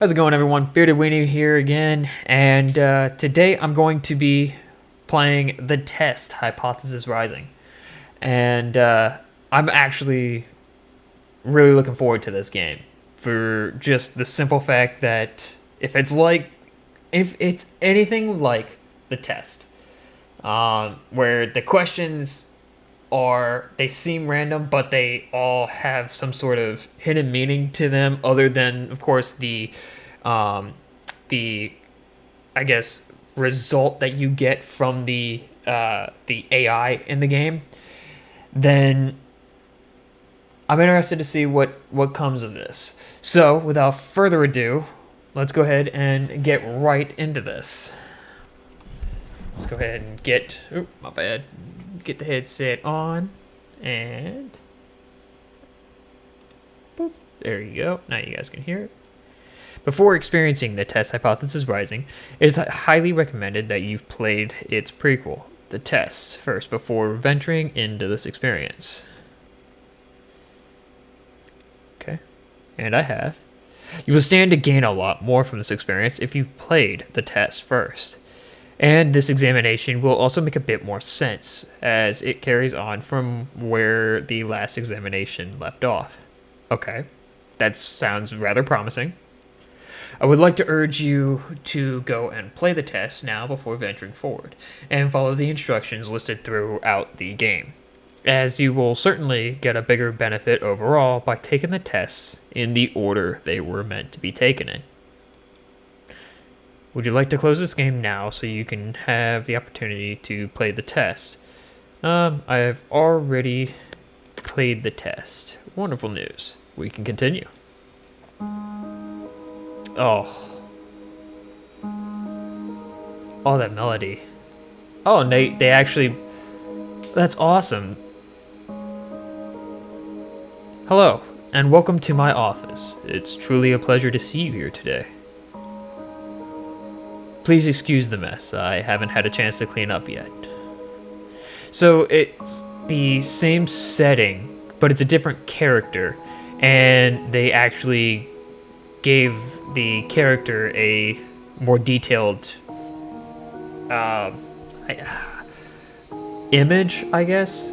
How's it going, everyone? Bearded Weenie here again, and today I'm going to be playing The Test: Hypothesis Rising, and I'm actually really looking forward to this game for just the simple fact that if it's anything like The Test, where the questions they seem random, but they all have some sort of hidden meaning to them, other than, of course, um, the I guess result that you get from the AI in the game. Then I'm interested to see what comes of this. So, without further ado, let's go ahead and get right into this. Let's go ahead and my bad. Get the headset on, and boop, there you go. Now you guys can hear it. Before experiencing The Test: Hypothesis Rising, it is highly recommended that you've played its prequel, The Test, first before venturing into this experience. Okay, and I have. You will stand to gain a lot more from this experience if you played The Test first. And this examination will also make a bit more sense, as it carries on from where the last examination left off. Okay, that sounds rather promising. I would like to urge you to go and play the test now before venturing forward, and follow the instructions listed throughout the game, as you will certainly get a bigger benefit overall by taking the tests in the order they were meant to be taken in. Would you like to close this game now so you can have the opportunity to play the test? I've already played the test. Wonderful news. We can continue. Oh. Oh, that melody. Oh, and they actually... That's awesome. Hello, and welcome to my office. It's truly a pleasure to see you here today. Please excuse the mess. I haven't had a chance to clean up yet. So it's the same setting, but it's a different character, and they actually gave the character a more detailed image, I guess,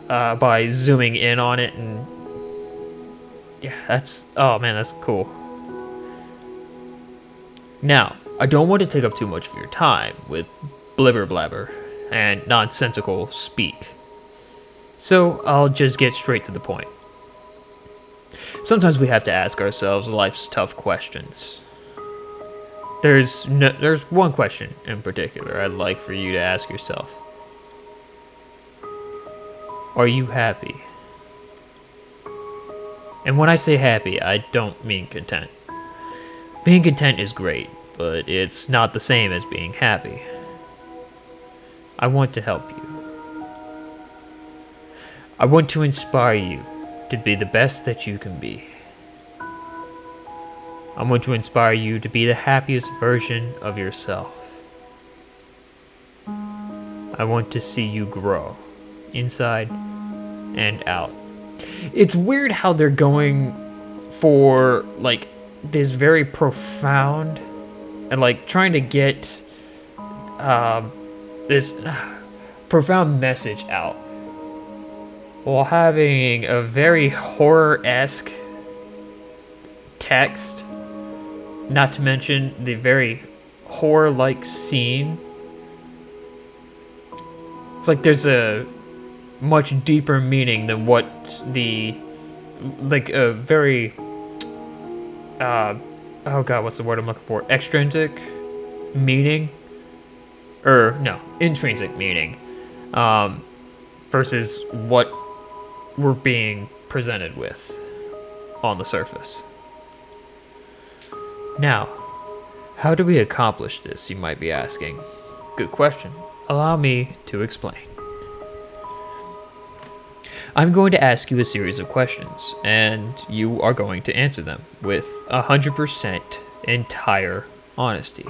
by zooming in on it, and yeah, oh man, that's cool. Now, I don't want to take up too much of your time with blibber blabber and nonsensical speak, so I'll just get straight to the point. Sometimes we have to ask ourselves life's tough questions. There's one question in particular I'd like for you to ask yourself. Are you happy? And when I say happy, I don't mean content. Being content is great, but it's not the same as being happy. I want to help you. I want to inspire you to be the best that you can be. I want to inspire you to be the happiest version of yourself. I want to see you grow, inside and out. It's weird how they're going for, like, this very profound, and, like, trying to get this profound message out, while having a very horror-esque text, not to mention the very horror-like scene. It's like there's a much deeper meaning than what a very, oh god, what's the word I'm looking for? Extrinsic meaning? No, intrinsic meaning, versus what we're being presented with on the surface. Now, how do we accomplish this, you might be asking? Good question. Allow me to explain. I'm going to ask you a series of questions, and you are going to answer them with 100% entire honesty.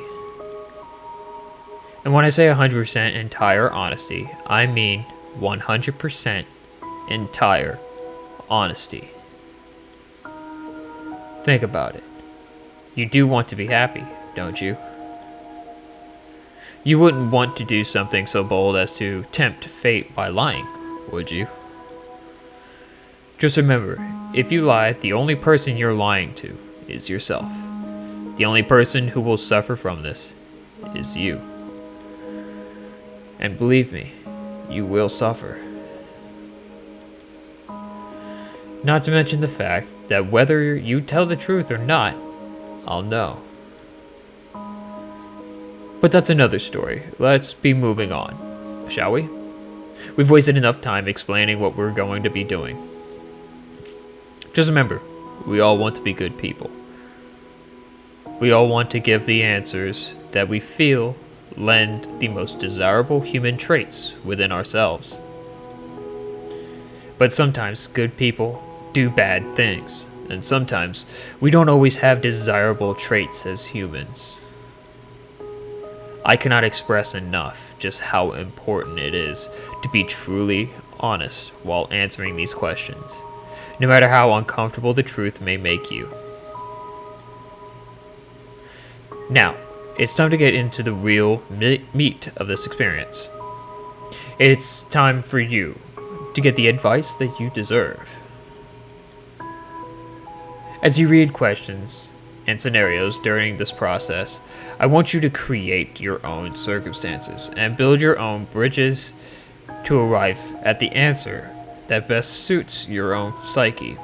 And when I say 100% entire honesty, I mean 100% entire honesty. Think about it. You do want to be happy, don't you? You wouldn't want to do something so bold as to tempt fate by lying, would you? Just remember, if you lie, the only person you're lying to is yourself. The only person who will suffer from this is you. And believe me, you will suffer. Not to mention the fact that whether you tell the truth or not, I'll know. But that's another story. Let's be moving on, shall we? We've wasted enough time explaining what we're going to be doing. Just remember, we all want to be good people. We all want to give the answers that we feel lend the most desirable human traits within ourselves. But sometimes good people do bad things, and sometimes we don't always have desirable traits as humans. I cannot express enough just how important it is to be truly honest while answering these questions, no matter how uncomfortable the truth may make you. Now, it's time to get into the real meat of this experience. It's time for you to get the advice that you deserve. As you read questions and scenarios during this process, I want you to create your own circumstances and build your own bridges to arrive at the answer that best suits your own psyche.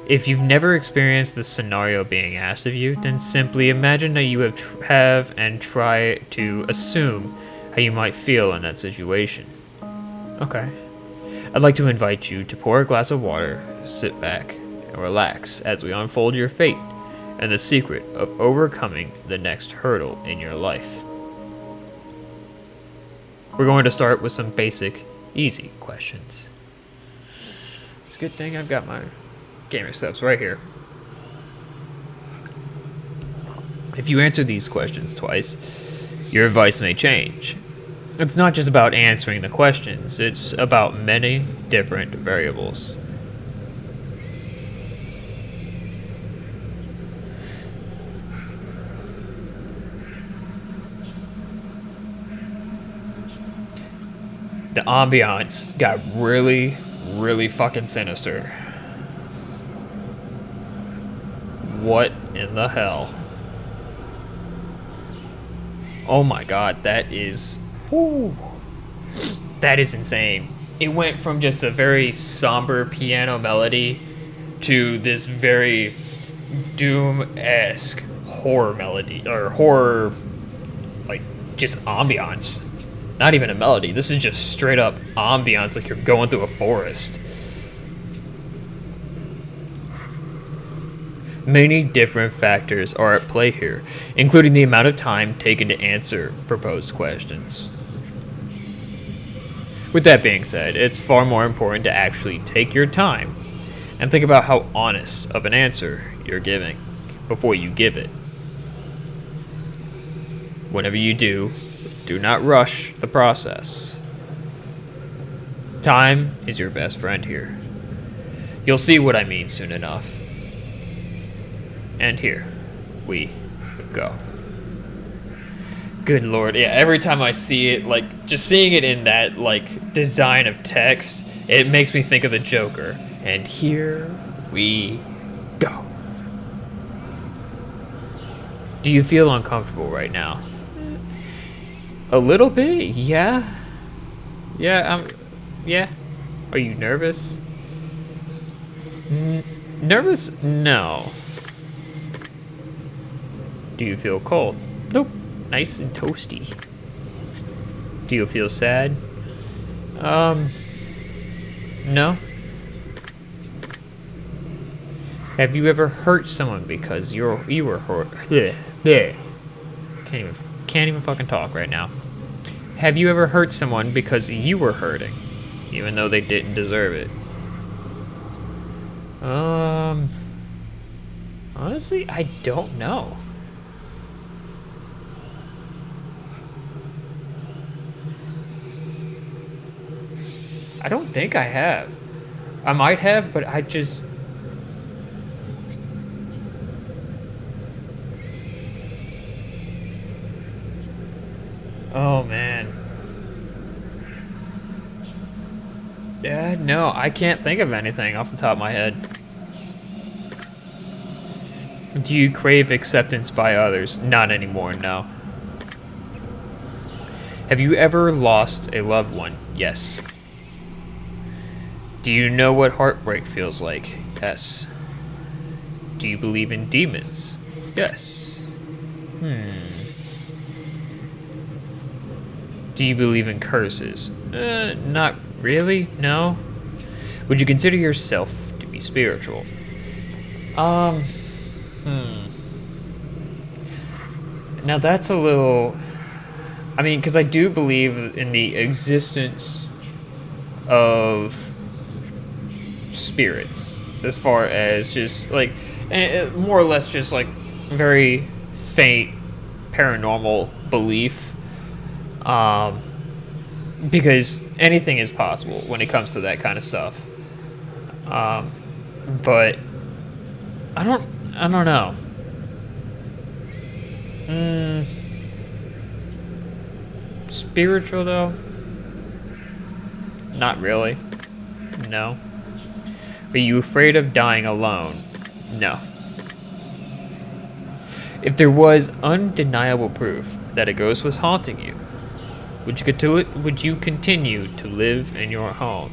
If you've never experienced this scenario being asked of you, then simply imagine that you have and try to assume how you might feel in that situation. Okay. I'd like to invite you to pour a glass of water, sit back, and relax as we unfold your fate and the secret of overcoming the next hurdle in your life. We're going to start with some basic, easy questions. It's a good thing I've got my gamer steps right here. If you answer these questions twice, your advice may change. It's not just about answering the questions, it's about many different variables. The ambiance got really, really fucking sinister. What in the hell? Oh my god, that is... Whew, that is insane. It went from just a very somber piano melody to this very Doom-esque horror melody, or horror, like, just ambiance. Not even a melody. This is just straight up ambiance, like you're going through a forest. Many different factors are at play here, including the amount of time taken to answer proposed questions. With that being said, it's far more important to actually take your time and think about how honest of an answer you're giving before you give it. Whenever you do not rush the process. Time is your best friend here. You'll see what I mean soon enough. And here we go. Good lord, yeah, every time I see it, like, just seeing it in that, like, design of text, it makes me think of the Joker. And here we go. Do you feel uncomfortable right now? A little bit, yeah. Yeah. Are you nervous? Nervous? No. Do you feel cold? Nope. Nice and toasty. Do you feel sad? No. Have you ever hurt someone because you were hurt? Bleh. Can't even fucking talk right now. Have you ever hurt someone because you were hurting, even though they didn't deserve it? Honestly, I don't know. I don't think I have. I might have, but I just... Oh man. Yeah, no, I can't think of anything off the top of my head. Do you crave acceptance by others? Not anymore, no. Have you ever lost a loved one? Yes. Do you know what heartbreak feels like? Yes. Do you believe in demons? Yes. Do you believe in curses? Not really, no. Would you consider yourself to be spiritual? Um, Now that's a little... I mean, because I do believe in the existence of spirits, as far as just, like, more or less just, like, very faint paranormal belief. Because anything is possible when it comes to that kind of stuff. But I don't know. Spiritual though? Not really. No. Are you afraid of dying alone? No. If there was undeniable proof that a ghost was haunting you, would you continue to live in your home?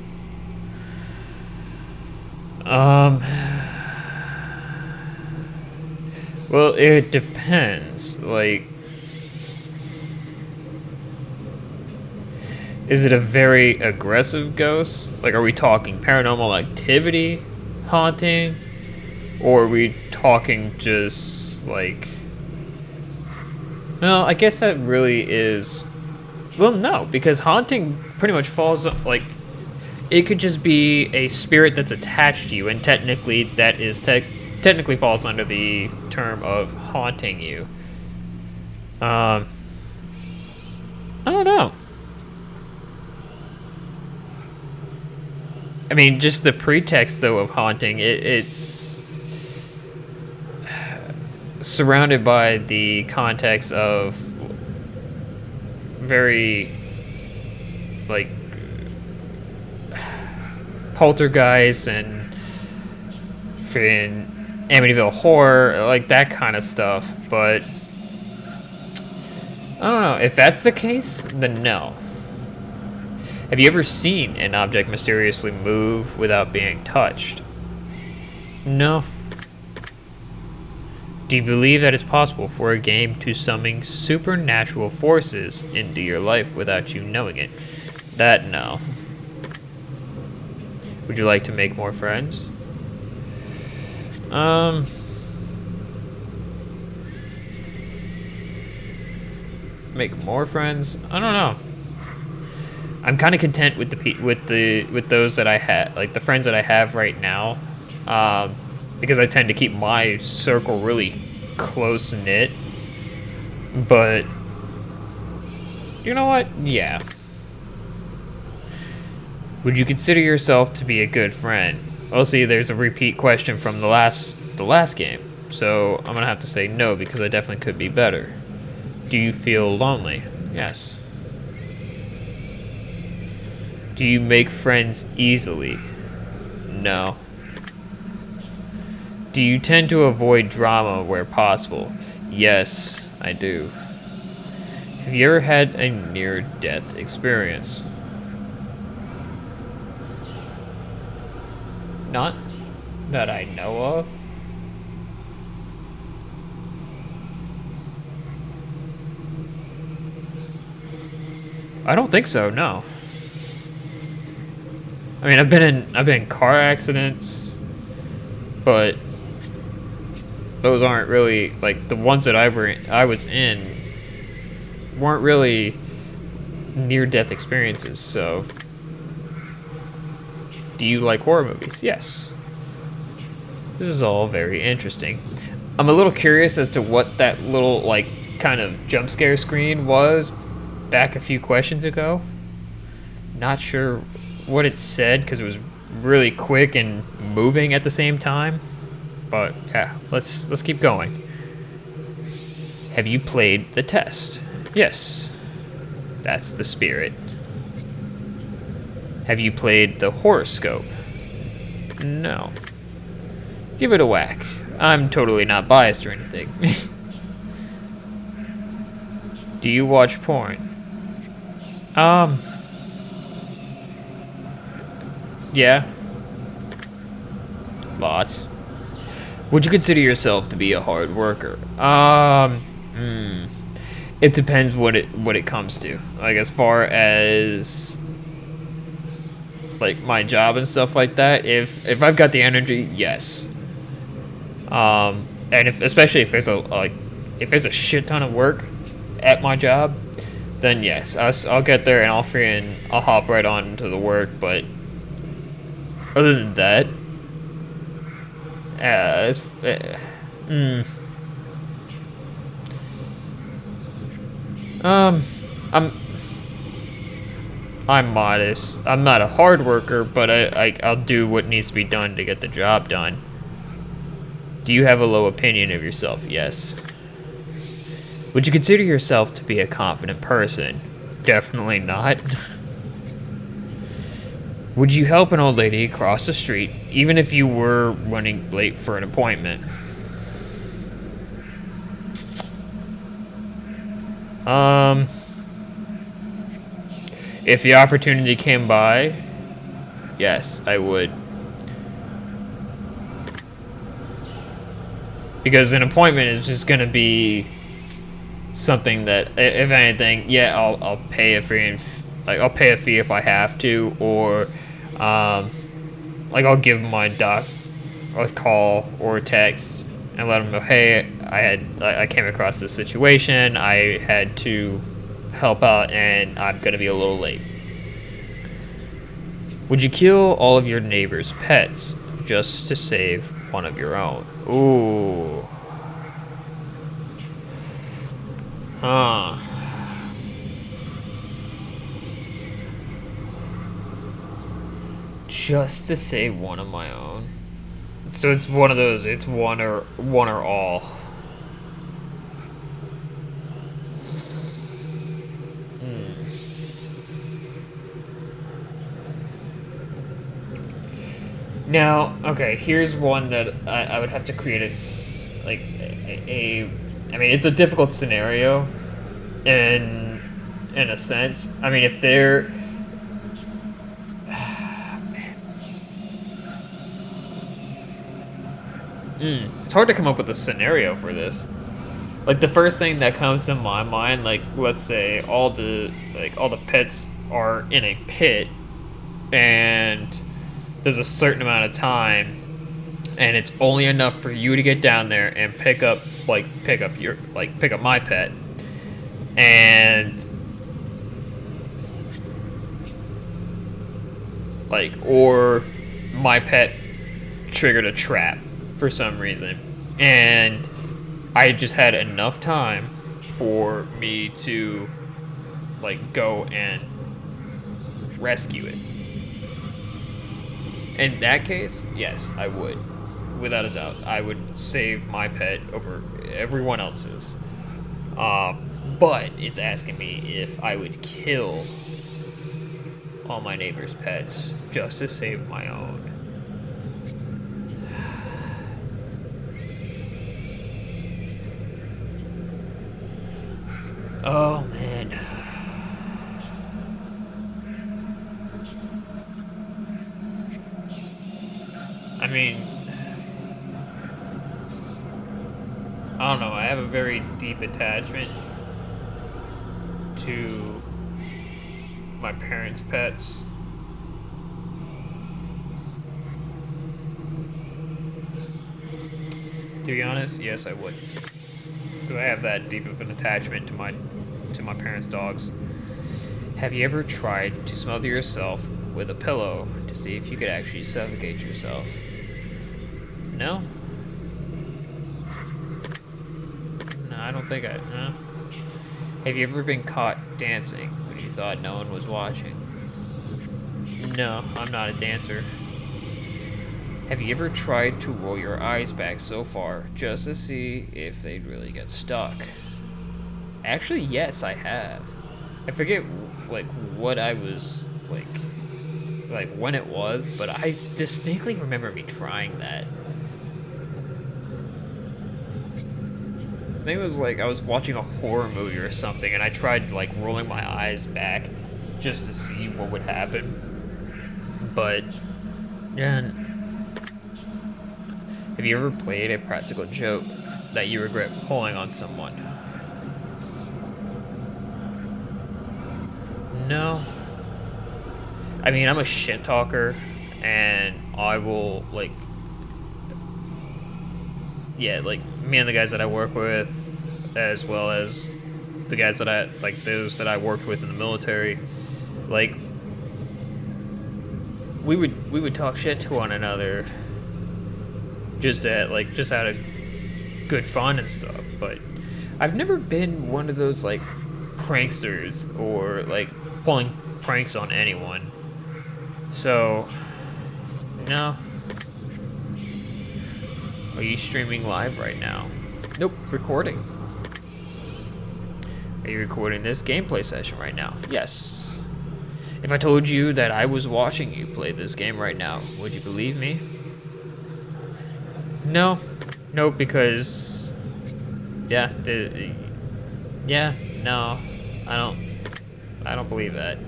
Well, it depends. Like, is it a very aggressive ghost? Like, are we talking paranormal activity haunting? Or are we talking just, like... No, I guess that really is... Well, no, because haunting pretty much falls, like... It could just be a spirit that's attached to you, and technically that is technically falls under the term of haunting you. I don't know. I mean, just the pretext, though, of haunting, it's surrounded by the context of very, like, Poltergeist and Amityville Horror, like that kind of stuff. But I don't know. If that's the case, then no. Have you ever seen an object mysteriously move without being touched? No. Do you believe that it's possible for a game to summon supernatural forces into your life without you knowing it? That, no. Would you like to make more friends? Make more friends? I don't know. I'm kind of content with those that I had, like the friends that I have right now, because I tend to keep my circle really close knit. But you know what? Yeah. Would you consider yourself to be a good friend? Well, see, there's a repeat question from the last game, so I'm gonna have to say no because I definitely could be better. Do you feel lonely? Yes. Do you make friends easily? No. Do you tend to avoid drama where possible? Yes, I do. Have you ever had a near-death experience? Not that I know of. I don't think so, no. I mean, I've been in car accidents, but those aren't really, like, the ones that I was in weren't really near-death experiences, so... Do you like horror movies? Yes. This is all very interesting. I'm a little curious as to what that little, like, kind of jump scare screen was back a few questions ago. Not sure what it said because it was really quick and moving at the same time. But yeah, let's keep going. Have you played the test? Yes. That's the spirit. Have you played the horoscope? No. Give it a whack. I'm totally not biased or anything. Do you watch porn? Yeah. Lots. Would you consider yourself to be a hard worker? It depends what it comes to. Like as far as like my job and stuff like that. If I've got the energy, yes. And especially if there's a shit ton of work at my job, then yes, I'll get there and I'll hop right on into the work. But other than that, it's, I'm modest. I'm not a hard worker, but I'll do what needs to be done to get the job done. Do you have a low opinion of yourself? Yes. Would you consider yourself to be a confident person? Definitely not. Would you help an old lady cross the street, even if you were running late for an appointment? If the opportunity came by, yes, I would. Because an appointment is just gonna be something that, if anything, yeah, I'll pay a fee, I'll pay a fee if I have to, or like I'll give my doc a call or a text and let them know, hey, I came across this situation, I had to help out, and I'm gonna be a little late. Would you kill all of your neighbors' pets just to save one of your own? Ooh. Huh. Just to save one of my own. So it's one of those. It's one or all. Now, okay, here's one that I would have to create I mean, it's a difficult scenario, in a sense. I mean, if they're, it's hard to come up with a scenario for this. Like the first thing that comes to my mind, like let's say all the pets are in a pit, and there's a certain amount of time, and it's only enough for you to get down there and pick up my pet, and or my pet triggered a trap for some reason, and I just had enough time for me to go and rescue it. In that case, yes, I would. Without a doubt, I would save my pet over everyone else's. But it's asking me if I would kill all my neighbors' pets just to save my own. Oh, man. I mean, I don't know. I have a very deep attachment to my parents' pets. To be honest, yes, I would. Because I have that deep of an attachment to my parents' dogs. Have you ever tried to smother yourself with a pillow to see if you could actually suffocate yourself? No? No, I don't think I... No? Have you ever been caught dancing when you thought no one was watching? No, I'm not a dancer. Have you ever tried to roll your eyes back so far just to see if they'd really get stuck? Actually, yes, I have. I forget like what I was like when it was, but I distinctly remember me trying that. I think it was like I was watching a horror movie or something, and I tried like rolling my eyes back just to see what would happen. But yeah, have you ever played a practical joke that you regret pulling on someone? No. I mean, I'm a shit talker, and I will like, yeah, like me and the guys that I work with, as well as the guys that I like, those that I worked with in the military, like we would talk shit to one another, just out of good fun and stuff. But I've never been one of those like pranksters or like pulling pranks on anyone. So no. Are you streaming live right now? Nope, recording. Are you recording this gameplay session right now? Yes. If I told you that I was watching you play this game right now, would you believe me? No. Nope, because yeah, yeah, no. I don't believe that.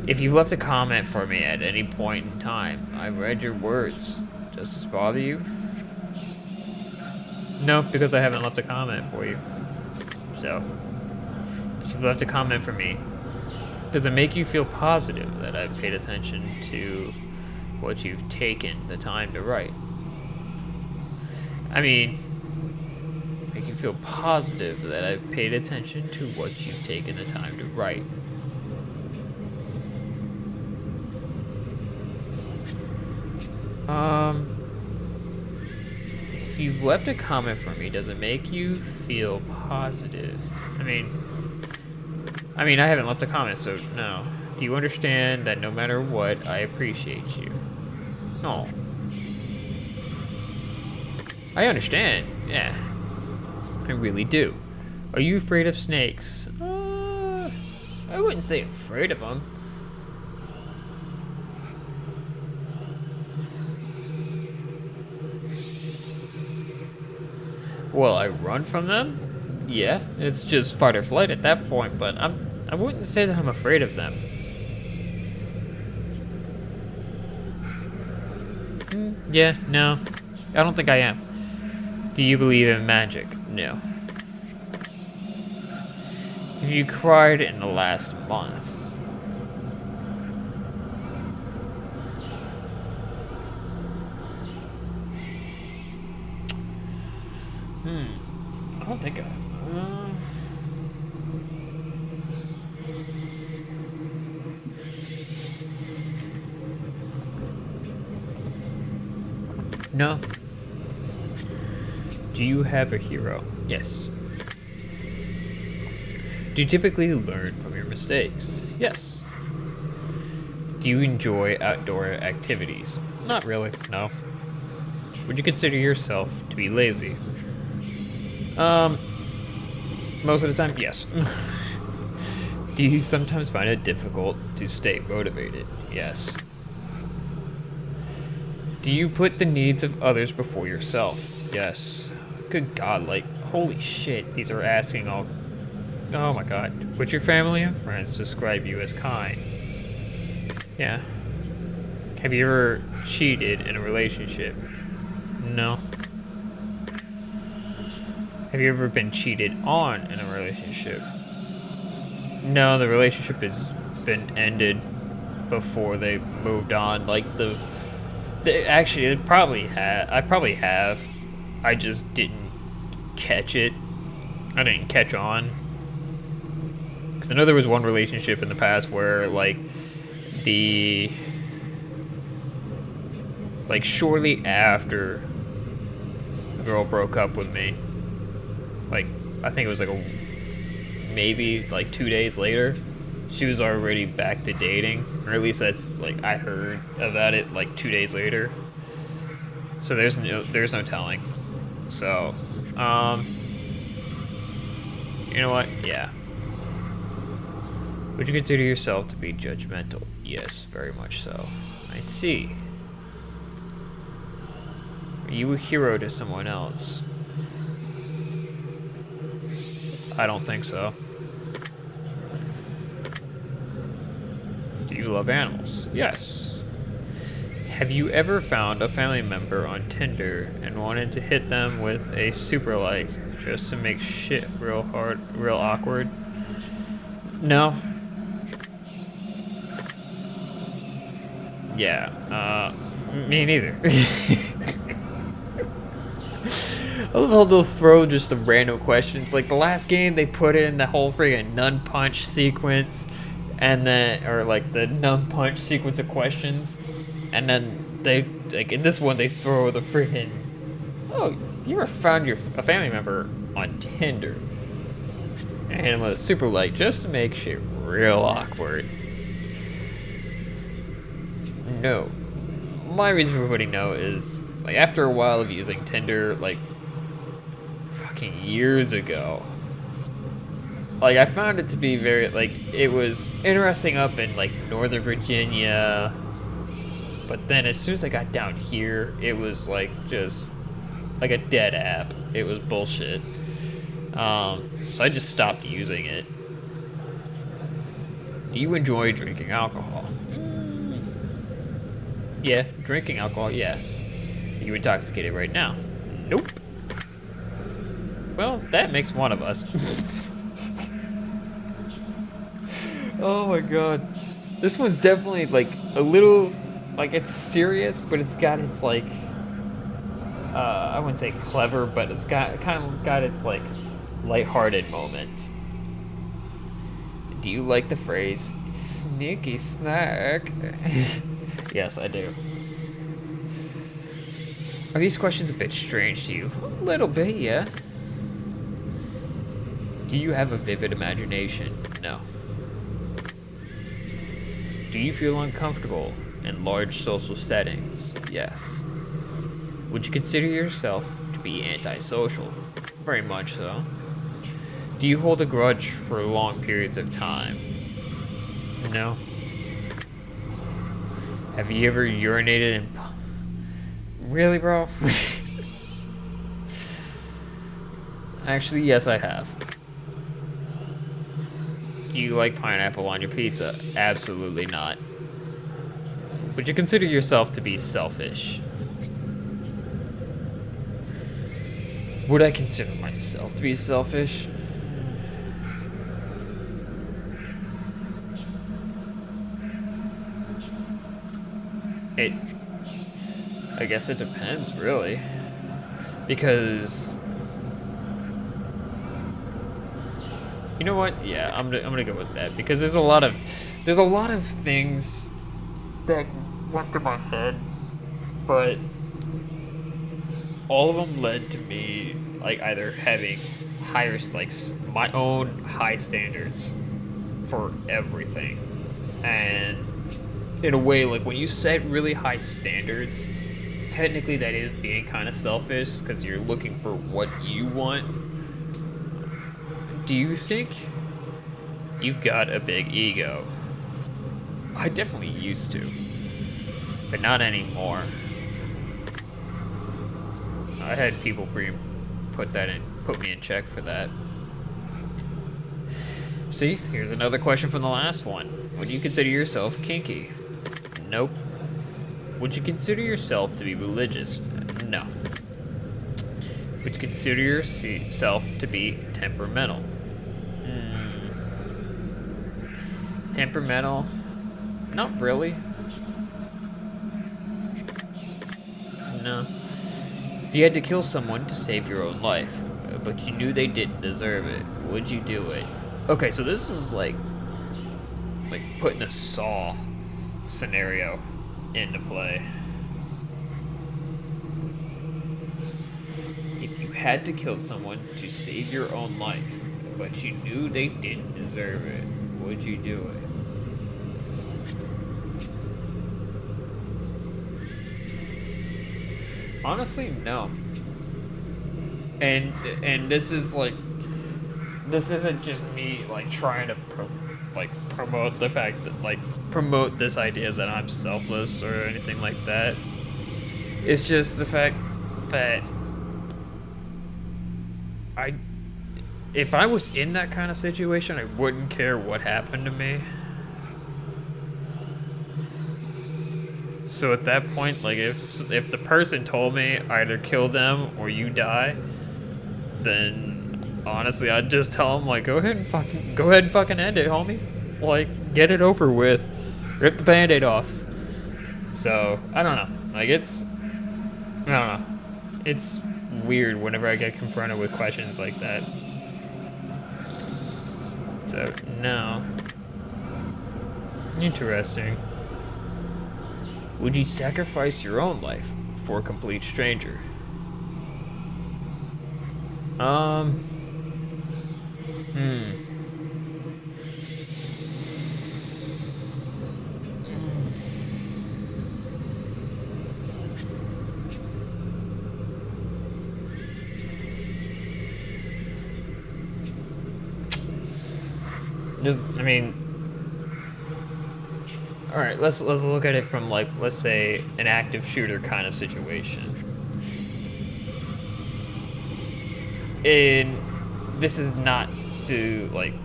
If you left a comment for me at any point in time, I read your words. Does this bother you? No, because I haven't left a comment for you. So, if you've left a comment for me, does it make you feel positive that I've paid attention to what you've taken the time to write? I mean, make you feel positive that I've paid attention to what you've taken the time to write. If you've left a comment for me, does it make you feel positive? I mean, I haven't left a comment, so no. Do you understand that no matter what, I appreciate you? No. I understand, yeah. I really do. Are you afraid of snakes? I wouldn't say afraid of them. Well, I run from them? Yeah, it's just fight or flight at that point, but I wouldn't say that I'm afraid of them. Yeah, no. I don't think I am. Do you believe in magic? No. Have you cried in the last month? I don't think I... No. Do you have a hero? Yes. Do you typically learn from your mistakes? Yes. Do you enjoy outdoor activities? Not really, no. Would you consider yourself to be lazy? Most of the time, yes. Do you sometimes find it difficult to stay motivated? Yes. Do you put the needs of others before yourself? Yes. Good God, like, holy shit, these are asking all... Oh my God. Would your family and friends describe you as kind? Yeah. Have you ever cheated in a relationship? No. Have you ever been cheated on in a relationship? No, the relationship has been ended before they moved on. Like actually, it probably had. I probably have. I just didn't catch it. I didn't catch on. Because I know there was one relationship in the past where like shortly after the girl broke up with me, like I think it was like maybe like 2 days later, she was already back to dating, or at least that's like I heard about it like 2 days later. So there's no telling. So, you know what? Yeah. Would you consider yourself to be judgmental? Yes, very much so. I see. Are you a hero to someone else? I don't think so. Do you love animals? Yes. Have you ever found a family member on Tinder and wanted to hit them with a super like just to make shit real hard, real awkward? No. Yeah, me neither. I love how they'll throw just the random questions. Like the last game, they put in the whole friggin' nun punch sequence, and then, or like the nun punch sequence of questions, and then they, like in this one, they throw the friggin', oh, you ever found a family member on Tinder? And with a super like, just to make shit real awkward. No. My reason for putting no is, like, after a while of using Tinder, like, fucking years ago, like, I found it to be very, like, it was interesting up in, like, Northern Virginia, but then as soon as I got down here, it was, like, just, like, a dead app. It was bullshit. So I just stopped using it. Do you enjoy drinking alcohol? Yeah, drinking alcohol, yes. Are you intoxicated right now? Nope. Well, that makes one of us. Oh my god. This one's definitely like a little, like it's serious, but it's got its like, I wouldn't say clever, but it's got kind of got its like lighthearted moments. Do you like the phrase sneaky snack? Yes, I do. Are these questions a bit strange to you? A little bit, yeah. Do you have a vivid imagination? No. Do you feel uncomfortable in large social settings? Yes. Would you consider yourself to be antisocial? Very much so. Do you hold a grudge for long periods of time? No. Have you ever urinated in... Really, bro? Actually, yes, I have. Do you like pineapple on your pizza? Absolutely not. Would you consider yourself to be selfish? Would I consider myself to be selfish? I guess it depends, really. Because... You know what? Yeah, I'm gonna go with that. Because there's a lot of things that went through my head, but all of them led to me, like, either having higher, like, my own high standards for everything. And in a way, like, when you set really high standards, technically that is being kind of selfish because you're looking for what you want. Do you think you've got a big ego? I definitely used to, but not anymore. I had people put me in check for that. See, here's another question from the last one. Would you consider yourself kinky? Nope. Would you consider yourself to be religious? No. Would you consider yourself to be temperamental? Temperamental? Not really. No. If you had to kill someone to save your own life, but you knew they didn't deserve it, would you do it? Okay, so this is like putting a Saw scenario into play. If you had to kill someone to save your own life, but you knew they didn't deserve it, would you do it? Honestly, no. And this is like, this isn't just me like trying to like promote the fact that like promote this idea that I'm selfless or anything like that. It's just the fact that I if I was in that kind of situation, I wouldn't care what happened to me. So at that point, like if the person told me either kill them or you die, then honestly I'd just tell them like go ahead and fucking end it, homie. Like get it over with. Rip the band-aid off. So, I don't know. Like I don't know. It's weird whenever I get confronted with questions like that. So, no. Interesting. Would you sacrifice your own life for a complete stranger? Um. Hmm. I mean, all right. Let's look at it from like let's say an active shooter kind of situation. And this is not to like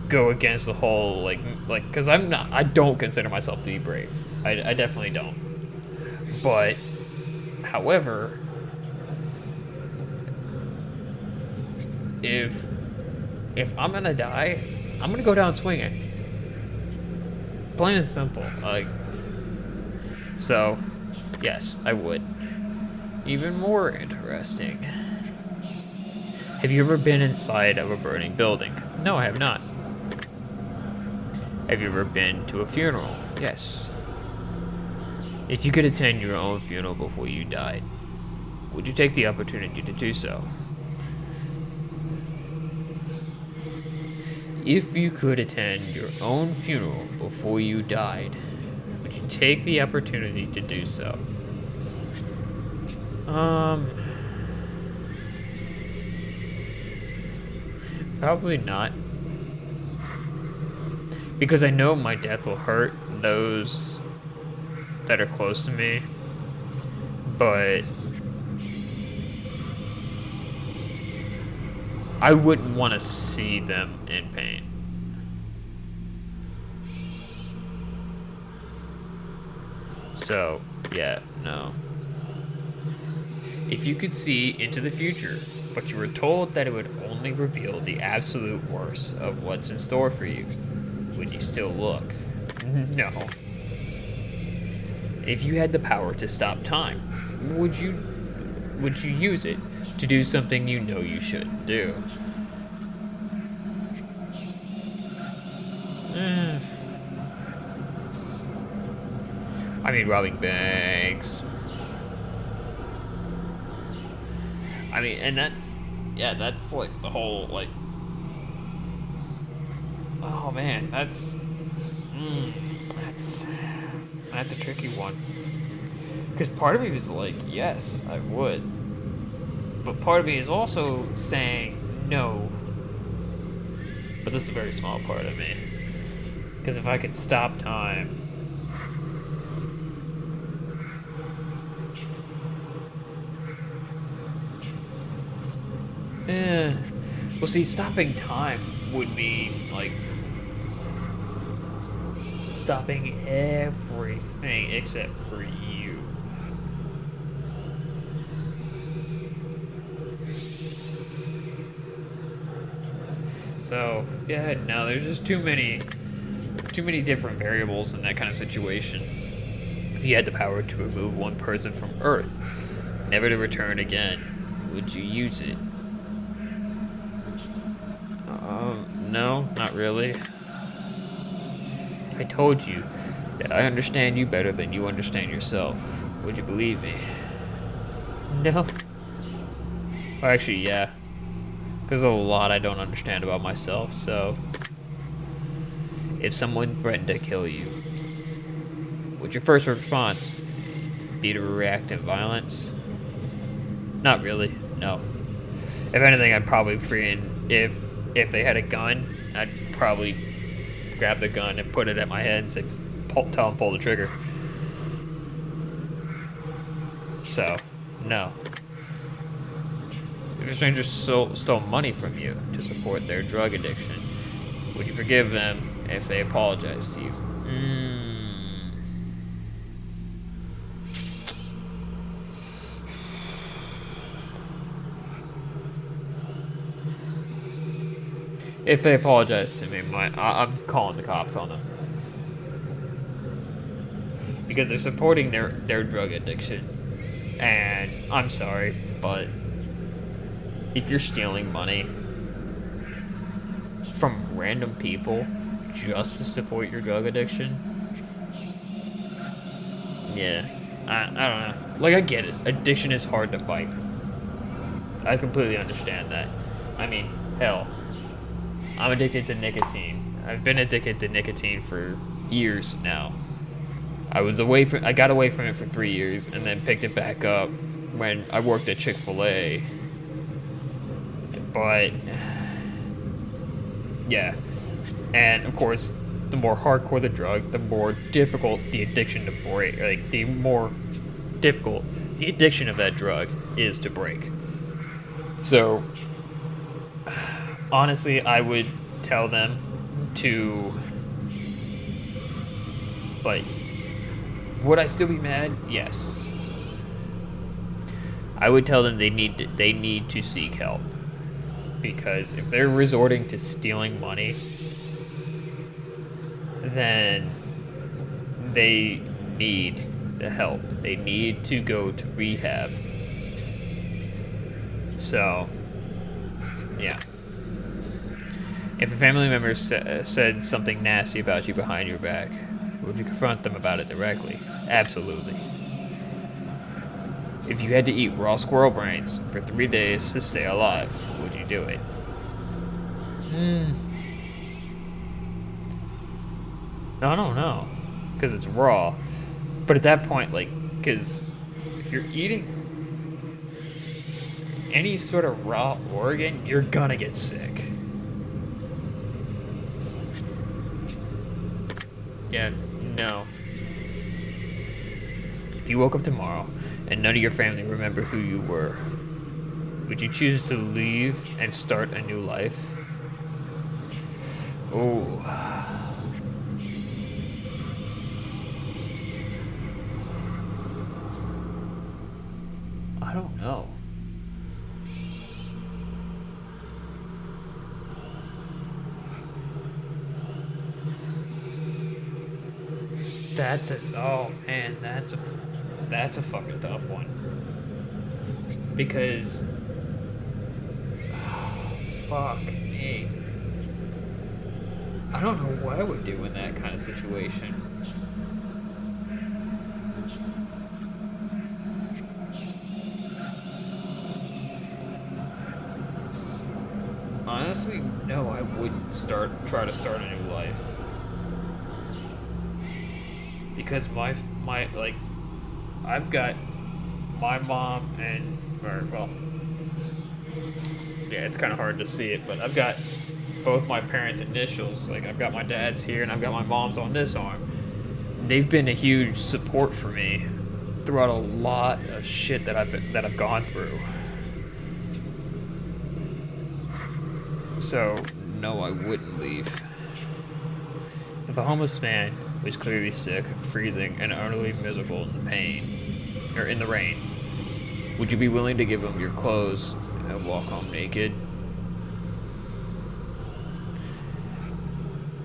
go against the whole like because I don't consider myself to be brave. I definitely don't. But however, if I'm gonna die, I'm gonna go down swinging. Plain and simple. Like so, yes, I would. Even more interesting. Have you ever been inside of a burning building? No, I have not. Have you ever been to a funeral? Yes. If you could attend your own funeral before you died, would you take the opportunity to do so? If you could attend your own funeral before you died, would you take the opportunity to do so? Probably not. Because I know my death will hurt those that are close to me, but I wouldn't want to see them in pain. So, yeah, no. If you could see into the future, but you were told that it would only reveal the absolute worst of what's in store for you, would you still look? No. If you had the power to stop time, would you use it to do something you know you shouldn't do? I mean, robbing banks. I mean, and that's like the whole like. Oh man, that's a tricky one. Because part of me was like, yes, I would, but part of me is also saying no. But this is a very small part of me. Because if I could stop time. Well, see, stopping time would mean, like, stopping everything except for you. So, yeah, no, there's just too many different variables in that kind of situation. If you had the power to remove one person from Earth, never to return again, would you use it? No, not really. If I told you that I understand you better than you understand yourself, would you believe me? No. Well, actually, yeah. Because there's a lot I don't understand about myself, so... If someone threatened to kill you, would your first response be to react in violence? Not really, no. If anything, I'd probably if they had a gun, I'd probably grab the gun and put it at my head and say, tell him pull the trigger. So, no. If a stranger stole money from you to support their drug addiction, would you forgive them if they apologize to you? If they apologize to me, I'm calling the cops on them. Because they're supporting their drug addiction. And I'm sorry, but if you're stealing money from random people just to support your drug addiction, yeah, I don't know. Like, I get it. Addiction is hard to fight. I completely understand that. I mean, hell, I'm addicted to nicotine. I've been addicted to nicotine for years now. I got away from it for 3 years and then picked it back up when I worked at Chick-fil-A. But yeah. And of course, the more hardcore the drug, the more difficult the addiction to break. Like, the more difficult the addiction of that drug is to break. So honestly, I would tell them to, like, would I still be mad? Yes. I would tell them they need to seek help, because if they're resorting to stealing money, then they need the help. They need to go to rehab. So, yeah. If a family member said something nasty about you behind your back, would you confront them about it directly? Absolutely. If you had to eat raw squirrel brains for 3 days to stay alive, would you do it? I don't know, because it's raw. But at that point, like, because if you're eating any sort of raw organ, you're gonna get sick. Yeah, no. If you woke up tomorrow and none of your family remember who you were, would you choose to leave and start a new life? Oh. I don't know. Oh man, that's a fucking tough one. Because, fuck me. I don't know what I would do in that kind of situation. Honestly, no, I wouldn't try to start a new life. Because like, I've got my mom yeah, it's kind of hard to see it, but I've got both my parents' initials. Like, I've got my dad's here and I've got my mom's on this arm. They've been a huge support for me throughout a lot of shit that I've gone through. So, no, I wouldn't leave. If a homeless man was clearly sick, freezing, and utterly miserable in the rain, would you be willing to give him your clothes and walk home naked?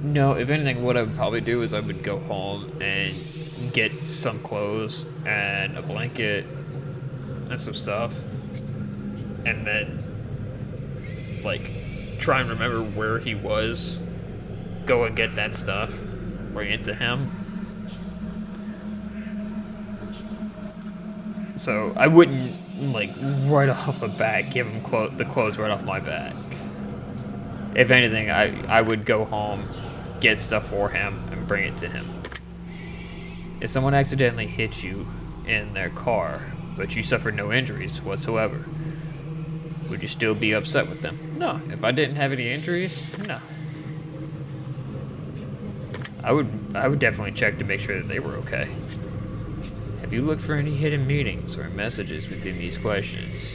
No, if anything, what I would probably do is I would go home and get some clothes and a blanket and some stuff, and then, like, try and remember where he was, go and get that stuff, bring it to him. So I wouldn't, like, right off the bat give him the clothes right off my back. If anything, I would go home, get stuff for him, and bring it to him. If someone accidentally hit you in their car, but you suffered no injuries whatsoever, would you still be upset with them? No. If I didn't have any injuries, no. I would definitely check to make sure that they were okay. Have you looked for any hidden meanings or messages within these questions?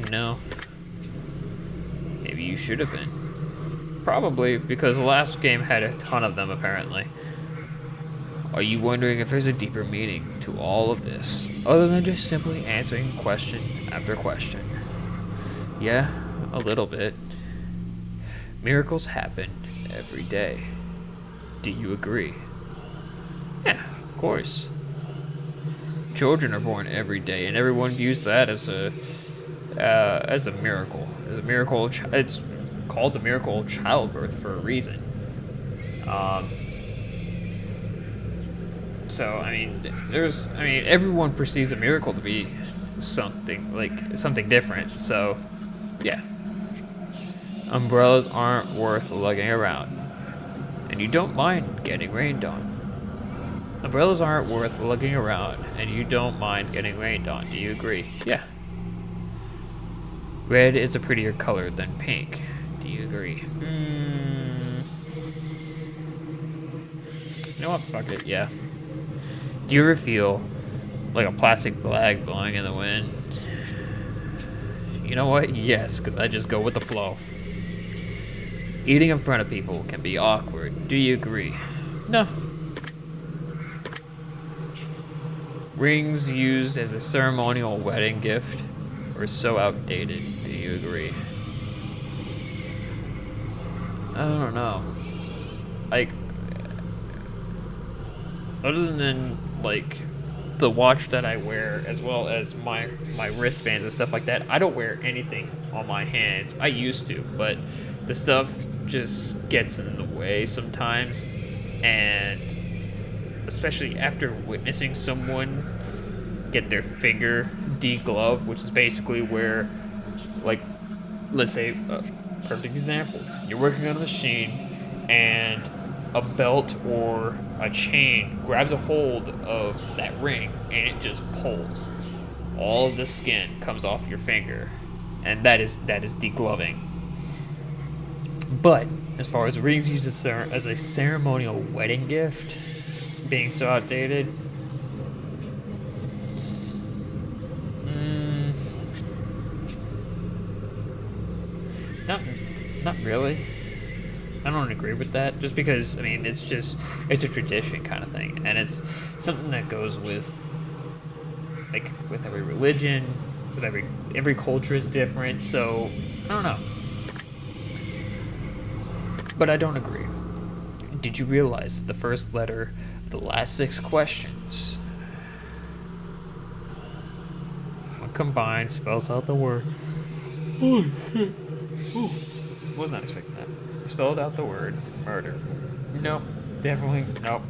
No. Maybe you should have been. Probably, because the last game had a ton of them, apparently. Are you wondering if there's a deeper meaning to all of this, other than just simply answering question after question? Yeah, a little bit. Miracles happen every day. Do you agree? Yeah, of course. Children are born every day, and everyone views that as a miracle. As a miracle, it's called the miracle of childbirth for a reason. Um, so everyone perceives a miracle to be something different. So, yeah, umbrellas aren't worth lugging around, and you don't mind getting rained on. Umbrellas aren't worth lugging around, and you don't mind getting rained on. Do you agree? Yeah. Red is a prettier color than pink. Do you agree? You know what? Fuck it. Yeah. Do you ever feel like a plastic bag blowing in the wind? You know what? Yes, because I just go with the flow. Eating in front of people can be awkward. Do you agree? No. Rings used as a ceremonial wedding gift are so outdated. Do you agree? I don't know. Like, other than like the watch that I wear, as well as my wristbands and stuff like that, I don't wear anything on my hands. I used to, but the stuff just gets in the way sometimes, and especially after witnessing someone get their finger degloved, which is basically where, like, let's say a perfect example, you're working on a machine and a belt or a chain grabs a hold of that ring and it just pulls. All of the skin comes off your finger, and that is degloving. But as far as rings used as a ceremonial wedding gift being so outdated, not really. I don't agree with that, just because, I mean, it's a tradition kind of thing, and it's something that goes with, like, with every religion, with every culture is different, so, I don't know. But I don't agree. Did you realize that the first letter of the last 6 questions, when combined, spells out the word... Oh, shit. Ooh. Was not expecting that. Spelled out the word murder. Nope. Definitely nope.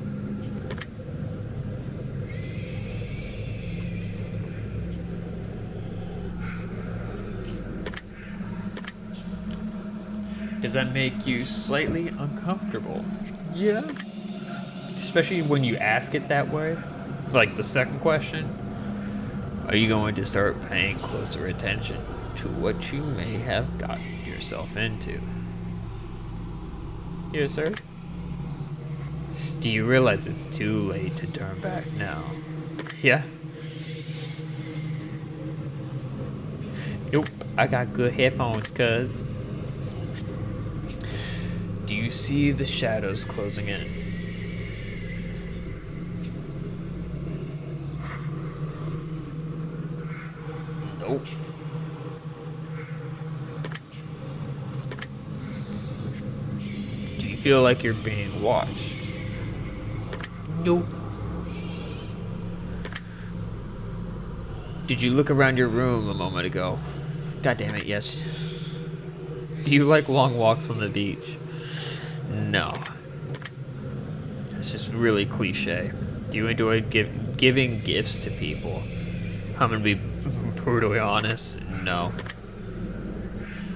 Does that make you slightly uncomfortable? Yeah. Especially when you ask it that way. Like the second question. Are you going to start paying closer attention to what you may have gotten yourself into? Yes, sir. Do you realize it's too late to turn back now? Yeah. Nope, I got good headphones, cuz. Do you see the shadows closing in? Nope. Do you feel like you're being watched? Nope. Did you look around your room a moment ago? God damn it, yes. Do you like long walks on the beach? No. It's just really cliche. Do you enjoy giving gifts to people? I'm gonna be brutally honest, no.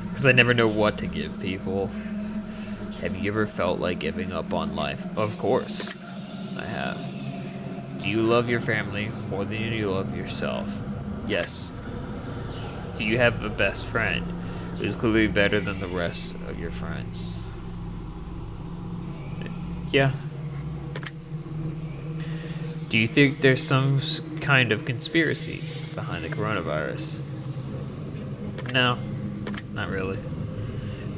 Because I never know what to give people. Have you ever felt like giving up on life? Of course, I have. Do you love your family more than you love yourself? Yes. Do you have a best friend who's clearly better than the rest of your friends? Yeah. Do you think there's some kind of conspiracy behind the coronavirus? No, not really.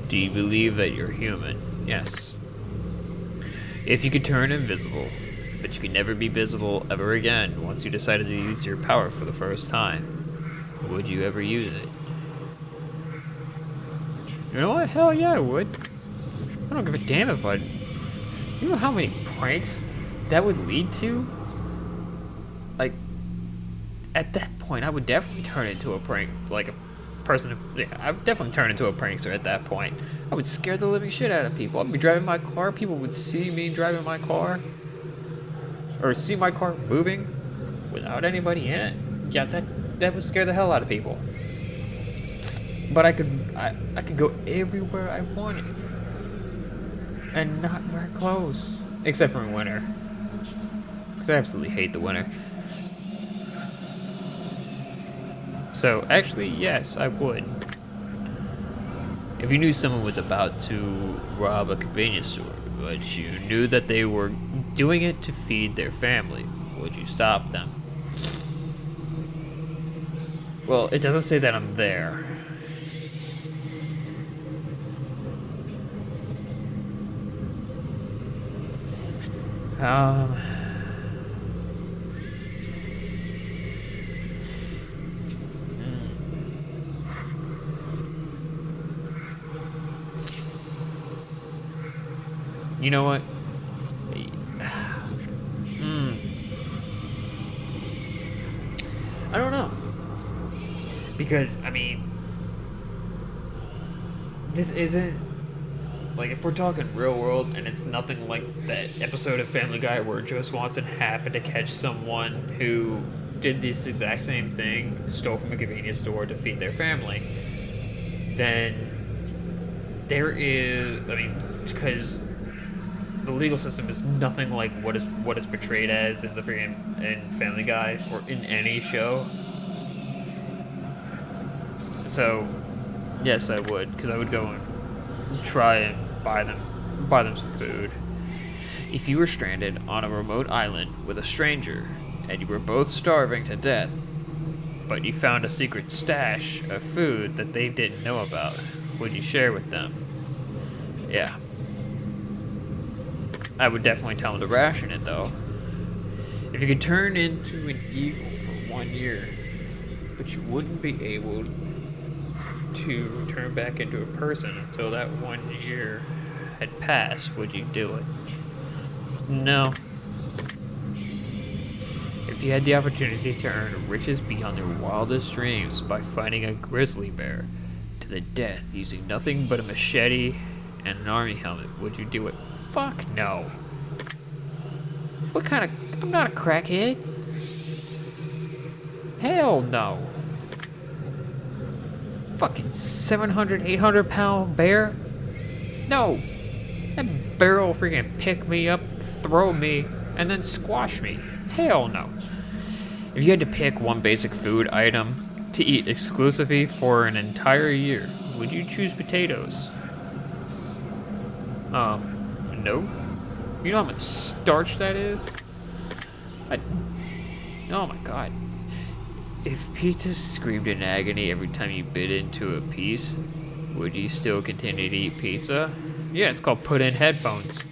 Do you believe that you're human? Yes. If you could turn invisible, but you could never be visible ever again once you decided to use your power for the first time, would you ever use it? You know what? Hell yeah, I would. I don't give a damn if I... You know how many pranks that would lead to? Like, at that point, I would definitely turn into a prank, like a person. Yeah, I would definitely turn into a prankster at that point. I would scare the living shit out of people. I'd be driving my car, people would see me driving my car, or see my car moving without anybody in it. Yeah, that would scare the hell out of people. But I could go everywhere I wanted and not wear clothes, except for in winter, because I absolutely hate the winter. So actually, yes, I would. If you knew someone was about to rob a convenience store, but you knew that they were doing it to feed their family, would you stop them? Well, it doesn't say that I'm there. Um, you know what? I don't know. Because, I mean, this isn't, like, if we're talking real world and it's nothing like that episode of Family Guy where Joe Swanson happened to catch someone who did this exact same thing, stole from a convenience store to feed their family, then there is, I mean, because the legal system is nothing like what is portrayed as in the freaking in Family Guy or in any show. So, yes, I would, because I would go and try and buy them some food. If you were stranded on a remote island with a stranger and you were both starving to death, but you found a secret stash of food that they didn't know about, would you share with them? Yeah. I would definitely tell them to ration it, though. If you could turn into an eagle for 1 year, but you wouldn't be able to turn back into a person until that 1 year had passed, would you do it? No. If you had the opportunity to earn riches beyond their wildest dreams by fighting a grizzly bear to the death using nothing but a machete and an army helmet, would you do it? Fuck no. What kind of... I'm not a crackhead. Hell no. Fucking 700, 800 pound bear? No. That bear will freaking pick me up, throw me, and then squash me. Hell no. If you had to pick one basic food item to eat exclusively for an entire year, would you choose potatoes? No. You know how much starch that is? Oh my god. If pizza screamed in agony every time you bit into a piece, would you still continue to eat pizza? Yeah, it's called put in headphones.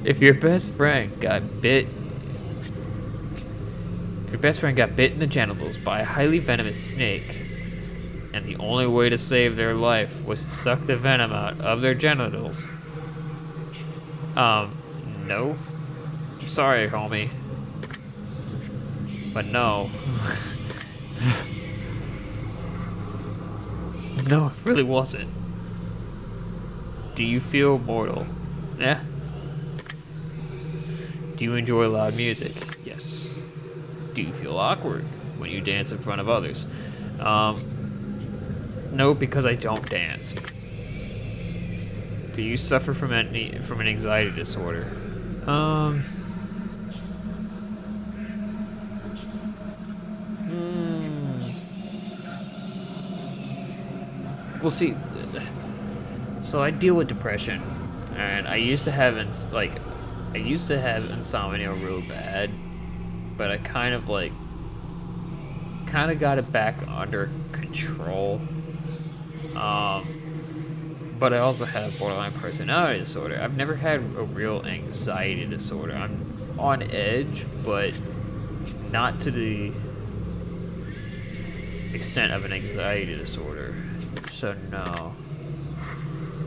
If your best friend got bit in the genitals by a highly venomous snake, and the only way to save their life was to suck the venom out of their genitals, no. I'm sorry, homie. But no. No, it really wasn't. Do you feel mortal? Yeah. Do you enjoy loud music? Yes. Do you feel awkward when you dance in front of others? No, because I don't dance. Do you suffer from an anxiety disorder? We'll see. So I deal with depression, and I used to have I used to have insomnia real bad, but I kind of got it back under control. But I also have borderline personality disorder. I've never had a real anxiety disorder. I'm on edge, but not to the extent of an anxiety disorder. So no.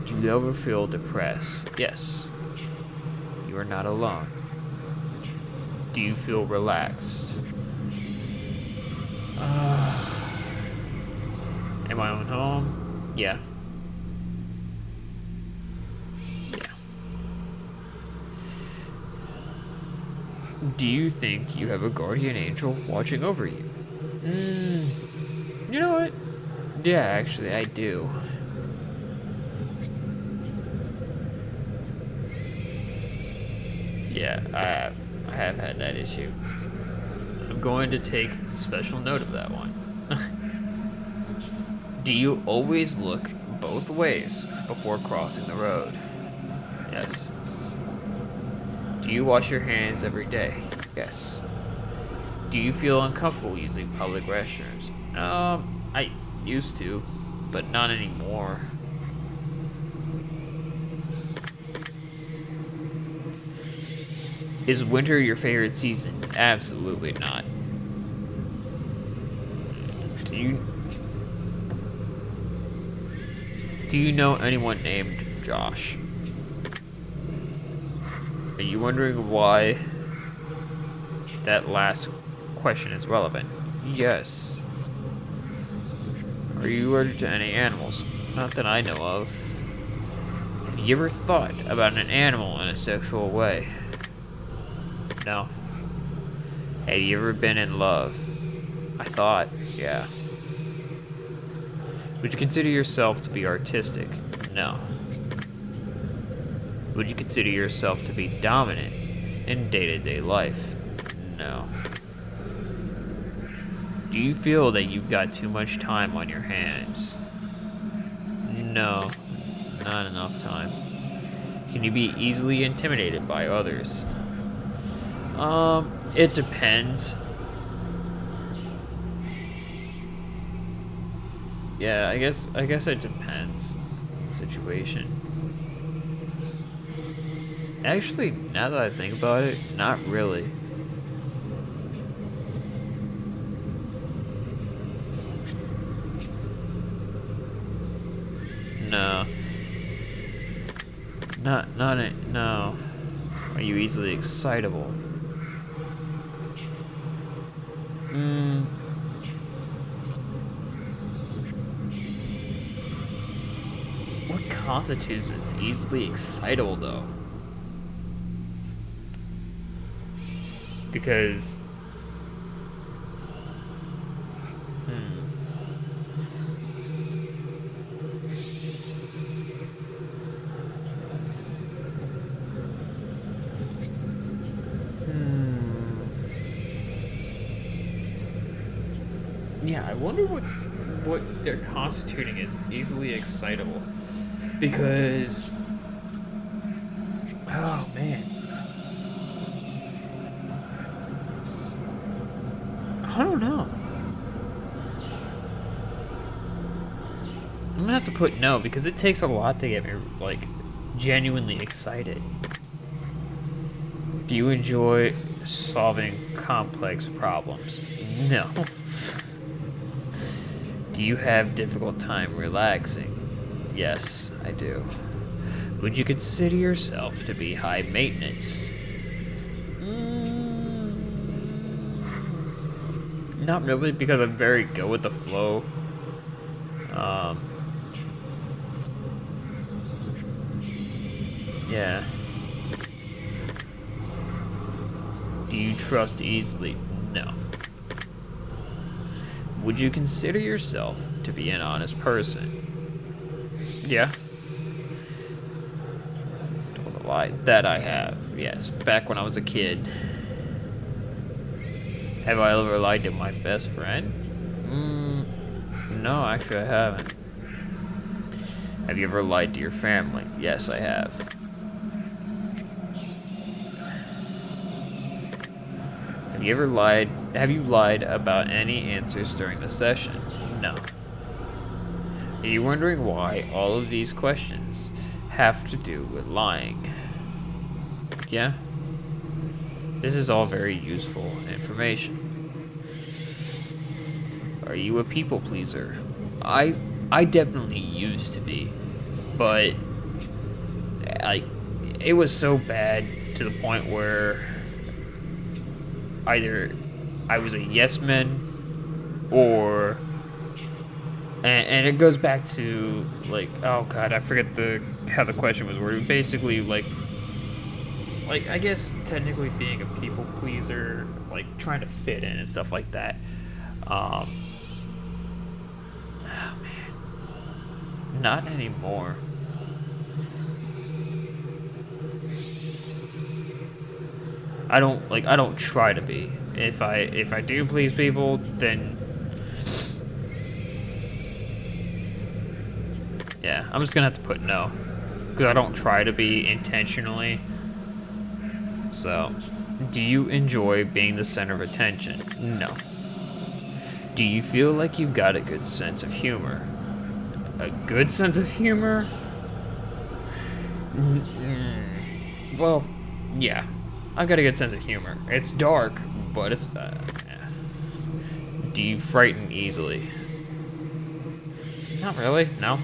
Do you ever feel depressed? Yes. You are not alone. Do you feel relaxed? Am I on home? Yeah. Yeah. Do you think you have a guardian angel watching over you? You know what? Yeah, actually, I do. Yeah, I have had that issue. I'm going to take special note of that one. Do you always look both ways before crossing the road? Yes. Do you wash your hands every day? Yes. Do you feel uncomfortable using public restrooms? I used to, but not anymore. Is winter your favorite season? Absolutely not. Do you do you know anyone named Josh? Are you wondering why that last question is relevant? Yes. Are you allergic to any animals? Not that I know of. Have you ever thought about an animal in a sexual way? No. Have you ever been in love? I thought, yeah. Would you consider yourself to be artistic? No. Would you consider yourself to be dominant in day-to-day life? No. Do you feel that you've got too much time on your hands? No, not enough time. Can you be easily intimidated by others? It depends. Yeah, I guess it depends. Situation. Actually, now that I think about it, not really. No. No. Are you easily excitable? What constitutes as easily excitable, though? Because... Yeah, I wonder what they're constituting as easily excitable. Because... Oh, man. I don't know. I'm gonna have to put no, because it takes a lot to get me, like, genuinely excited. Do you enjoy solving complex problems? No. Do you have difficult time relaxing? Yes, I do. Would you consider yourself to be high maintenance? Not really, because I'm very go with the flow. Yeah. Do you trust easily? No. Would you consider yourself to be an honest person? Yeah. Told a lie. That I have. Yes, back when I was a kid. Have I ever lied to my best friend? No, actually I haven't. Have you ever lied to your family? Yes, I have. you ever lied? Have you lied about any answers during the session? No. Are you wondering why all of these questions have to do with lying? Yeah? This is all very useful information. Are you a people pleaser? I definitely used to be, but like it was so bad to the point where either I was a yes man or and it goes back to like, oh god, I forget the how the question was worded. Basically like I guess technically being a people pleaser, like trying to fit in and stuff like that. Oh man, not anymore. I don't try to be. If I do please people, then yeah, I'm just gonna have to put no, because I don't try to be intentionally. So, do you enjoy being the center of attention? No. Do you feel like you've got a good sense of humor? A good sense of humor? Well, yeah. I've got a good sense of humor. It's dark, but it's. Yeah. Do you frighten easily? Not really, no.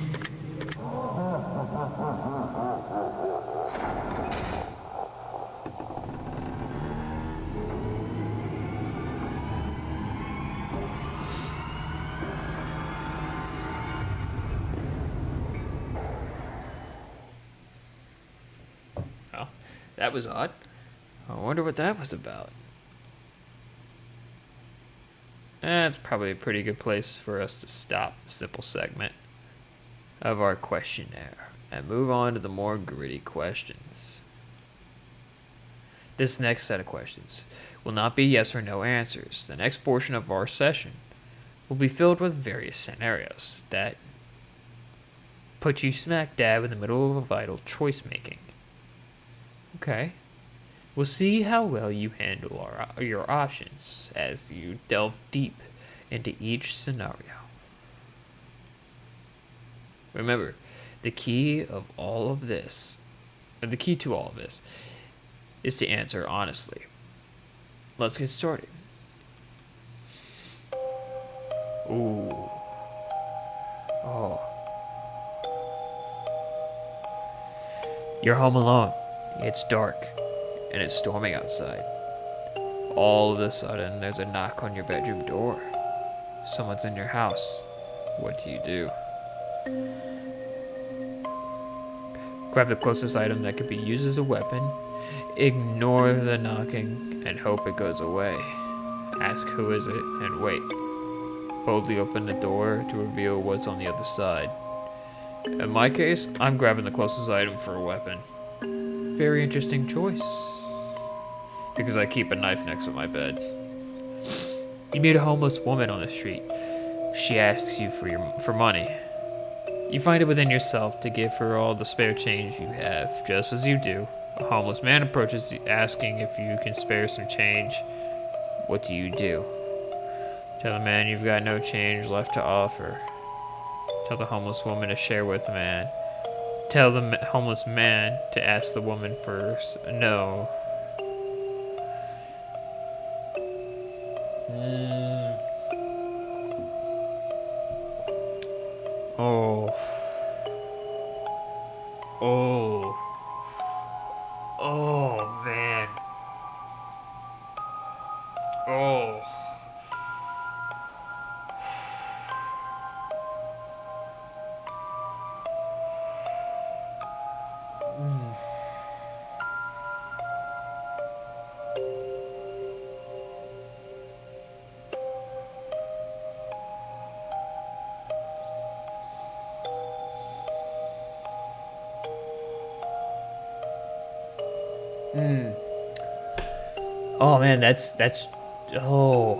Well, that was odd. I wonder what that was about. It's probably a pretty good place for us to stop the simple segment of our questionnaire and move on to the more gritty questions. This next set of questions will not be yes or no answers. The next portion of our session will be filled with various scenarios that put you smack dab in the middle of a vital choice making. Okay. We'll see how well you handle your options as you delve deep into each scenario. Remember, the key to all of this is to answer honestly. Let's get started. Ooh. Oh. You're home alone. It's dark, and it's storming outside. All of a sudden, there's a knock on your bedroom door. Someone's in your house. What do? Grab the closest item that could be used as a weapon, ignore the knocking, and hope it goes away. Ask who is it, and wait. Boldly open the door to reveal what's on the other side. In my case, I'm grabbing the closest item for a weapon. Very interesting choice. Because I keep a knife next to my bed. You meet a homeless woman on the street. She asks you for money. You find it within yourself to give her all the spare change you have. Just as you do, a homeless man approaches asking if you can spare some change. What do? Tell the man you've got no change left to offer. Tell the homeless woman to share with the man. Tell the homeless man to ask the woman first. No. Oh. Oh. Oh, man. Oh. Oh man, that's oh.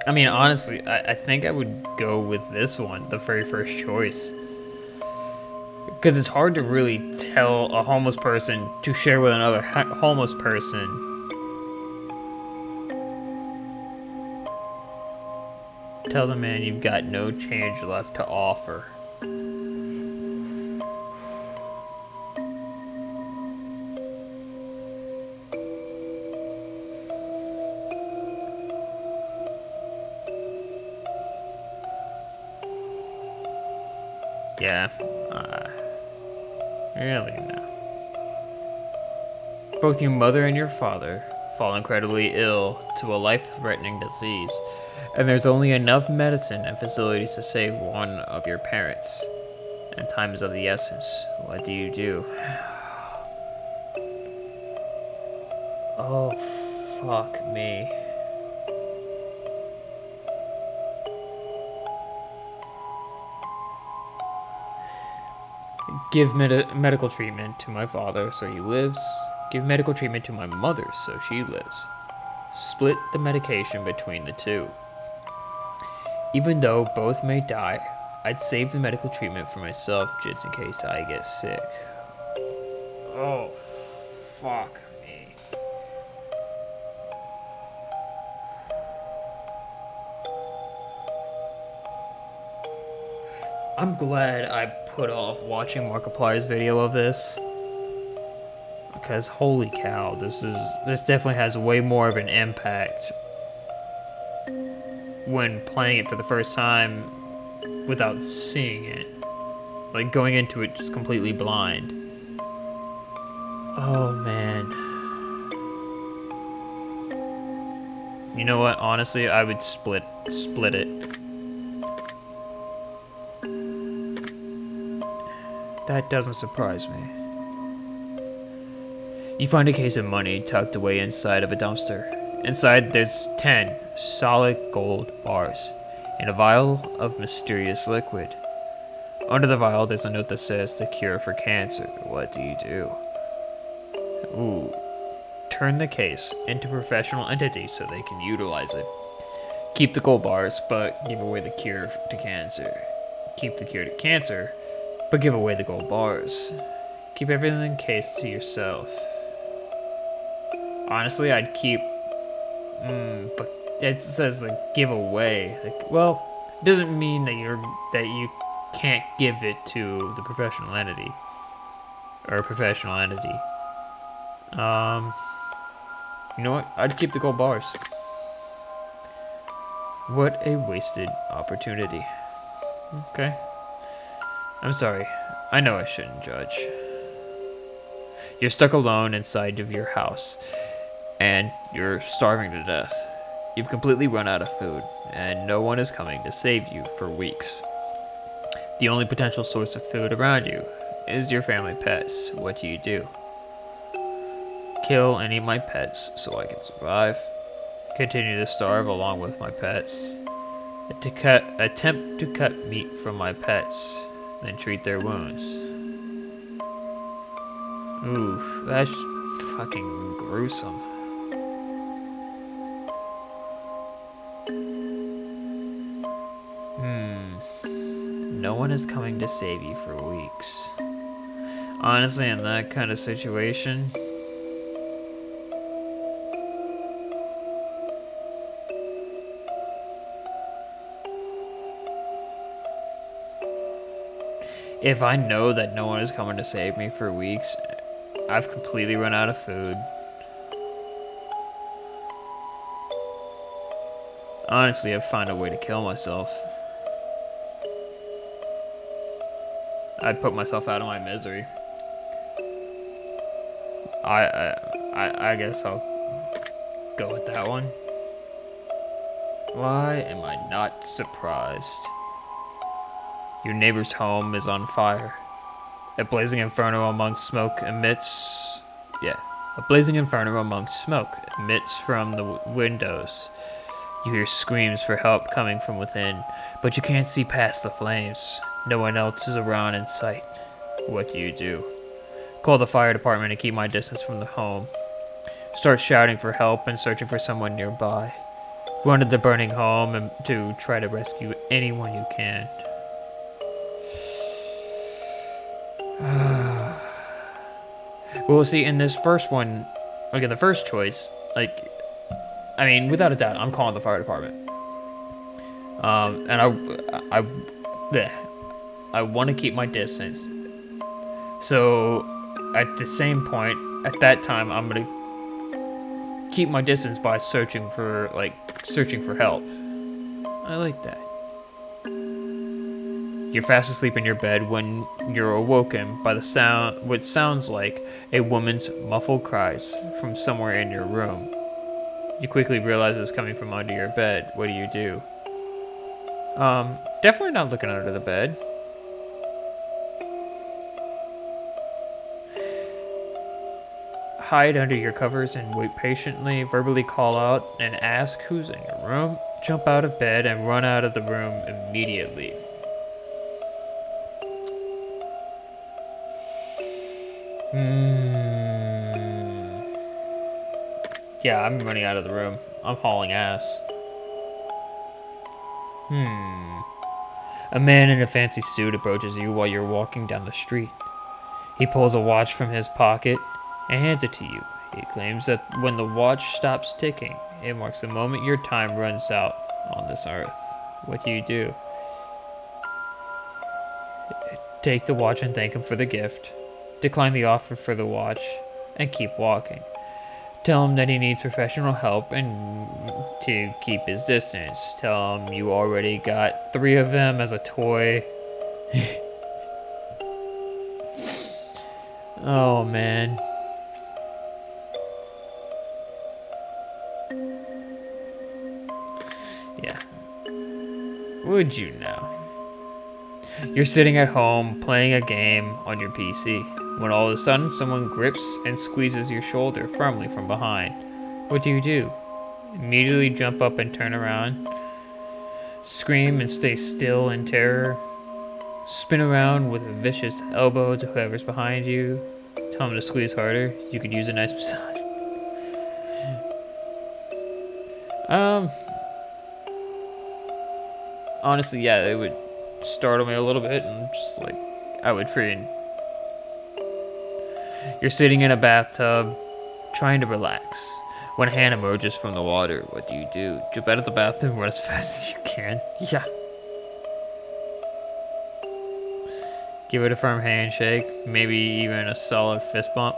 I mean, honestly, I think I would go with this one, the very first choice. Because it's hard to really tell a homeless person to share with another homeless person. Tell the man you've got no change left to offer. Yeah, really no. Both your mother and your father fall incredibly ill to a life-threatening disease, and there's only enough medicine and facilities to save one of your parents. And time is of the essence. What do you do? Oh, fuck me. Give medical treatment to my father so he lives. Give medical treatment to my mother so she lives. Split the medication between the two. Even though both may die, I'd save the medical treatment for myself just in case I get sick. Oh, fuck me. I'm glad I put off watching Markiplier's video of this. Because holy cow, this definitely has way more of an impact when playing it for the first time without seeing it. Like going into it just completely blind. Oh man. You know what? Honestly, I would split it. That doesn't surprise me. You find a case of money tucked away inside of a dumpster. Inside, there's 10 solid gold bars and a vial of mysterious liquid. Under the vial, there's a note that says the cure for cancer. What do you do? Ooh. Turn the case into professional entities so they can utilize it. Keep the gold bars, but give away the cure to cancer. Keep the cure to cancer, but give away the gold bars. Keep everything in the case to yourself. Honestly, I'd keep... but it says like give away. Like, well, it doesn't mean that you can't give it to the professional entity. Or a professional entity. You know what? I'd keep the gold bars. What a wasted opportunity. Okay. I'm sorry. I know I shouldn't judge. You're stuck alone inside of your house, and you're starving to death. You've completely run out of food, and no one is coming to save you for weeks. The only potential source of food around you is your family pets. What do you do? Kill and eat my pets so I can survive. Continue to starve along with my pets. Attempt to cut meat from my pets, then treat their wounds. Oof, that's fucking gruesome. No one is coming to save you for weeks. Honestly, in that kind of situation, if I know that no one is coming to save me for weeks, I've completely run out of food. Honestly, I'd find a way to kill myself. I'd put myself out of my misery. I guess I'll go with that one. Why am I not surprised? Your neighbor's home is on fire. A blazing inferno amongst smoke emits... A blazing inferno amongst smoke emits from the windows. You hear screams for help coming from within, but you can't see past the flames. No one else is around in sight. What do you do? Call the fire department to keep my distance from the home. Start shouting for help and searching for someone nearby. Run to the burning home and to try to rescue anyone you can. Well, see, in this first one, okay, the first choice, like, I mean, without a doubt, I'm calling the fire department. And bleh, I want to keep my distance. So, at the same point, at that time, I'm gonna keep my distance by searching for help. I like that. You're fast asleep in your bed when you're awoken by what sounds like a woman's muffled cries from somewhere in your room. You quickly realize it's coming from under your bed. What do you do? Definitely not looking under the bed. Hide under your covers and wait patiently. Verbally call out and ask who's in your room. Jump out of bed and run out of the room immediately. Yeah, I'm running out of the room. I'm hauling ass. A man in a fancy suit approaches you while you're walking down the street. He pulls a watch from his pocket and hands it to you. He claims that when the watch stops ticking, it marks the moment your time runs out on this earth. What do you do? Take the watch and thank him for the gift. Decline the offer for the watch and keep walking. Tell him that he needs professional help and to keep his distance. Tell him you already got 3 of them as a toy. Oh man. Yeah. Would you know? You're sitting at home playing a game on your PC when all of a sudden someone grips and squeezes your shoulder firmly from behind. What do? Immediately jump up and turn around. Scream and stay still in terror. Spin around with a vicious elbow to whoever's behind you. Tell him to squeeze harder. You could use a nice massage. Honestly, yeah, it would startle me a little bit, and just like I would freaking. You're sitting in a bathtub, trying to relax. When a hand emerges from the water, what do? Jump out of the bathroom, run as fast as you can. Yeah. Give it a firm handshake, maybe even a solid fist bump.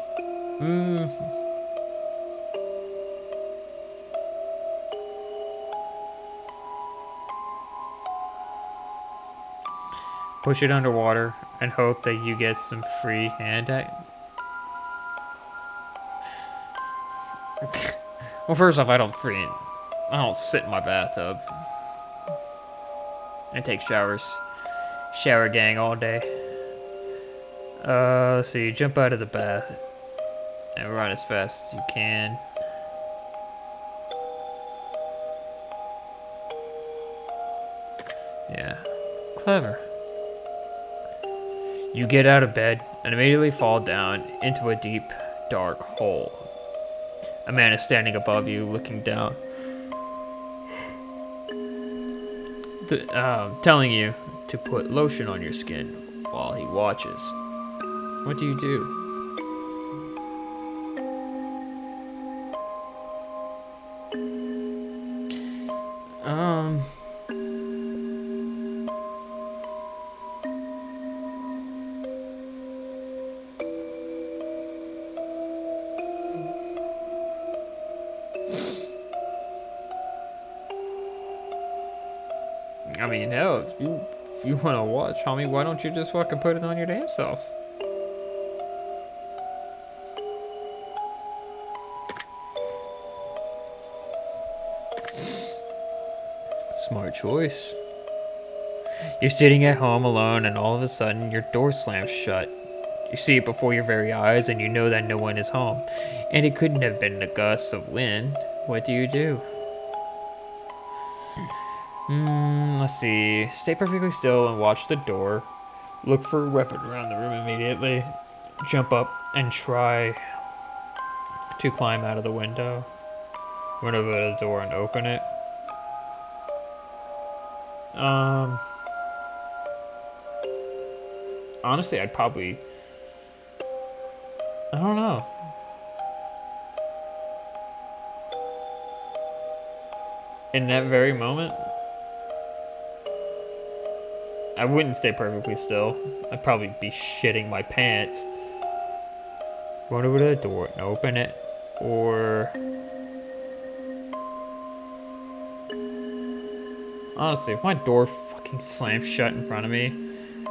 Push it underwater and hope that you get some free hand act. Well, first off, I don't sit in my bathtub. I take showers. Shower gang all day. Let's see. Jump out of the bath and run as fast as you can. Yeah. Clever. You get out of bed and immediately fall down into a deep, dark hole. A man is standing above you, looking down, telling you to put lotion on your skin while he watches. What do you do? I mean, hell, if you want to watch, homie, why don't you just fucking put it on your damn self? Smart choice. You're sitting at home alone, and all of a sudden, your door slams shut. You see it before your very eyes, and you know that no one is home. And it couldn't have been a gust of wind. What do? Let's see. Stay perfectly still and watch the door. Look for a weapon around the room immediately. Jump up and try to climb out of the window. Run over to the door and open it. Honestly, I'd probably I don't know. In that very moment, I wouldn't stay perfectly still. I'd probably be shitting my pants. Run over to the door and open it. Or honestly, if my door fucking slams shut in front of me,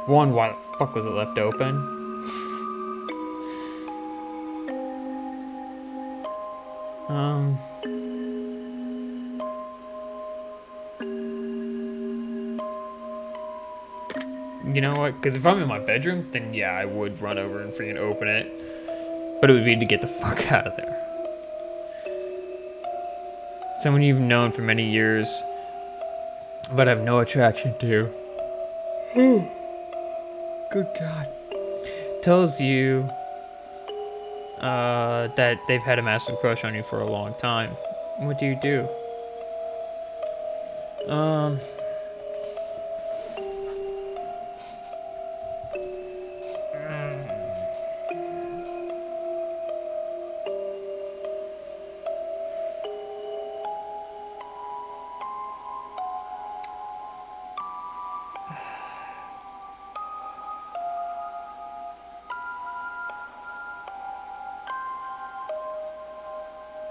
one, why the fuck was it left open? Um, you know what? Because if I'm in my bedroom, then yeah, I would run over and freaking open it. But it would be to get the fuck out of there. Someone you've known for many years, but have no attraction to. Good God. Tells you that they've had a massive crush on you for a long time. What do you do? Um,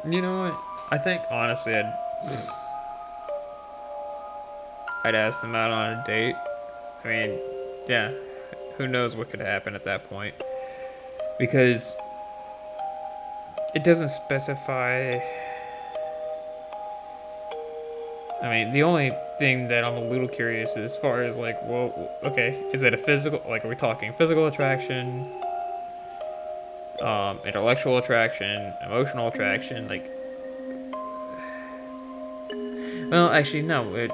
you know what? I think honestly, I'd ask them out on a date. I mean, yeah, who knows what could happen at that point? Because it doesn't specify. I mean, the only thing that I'm a little curious is as far as like, well, okay, is it a physical? Like, are we talking physical attraction, intellectual attraction, emotional attraction? Like, well, actually, no. It's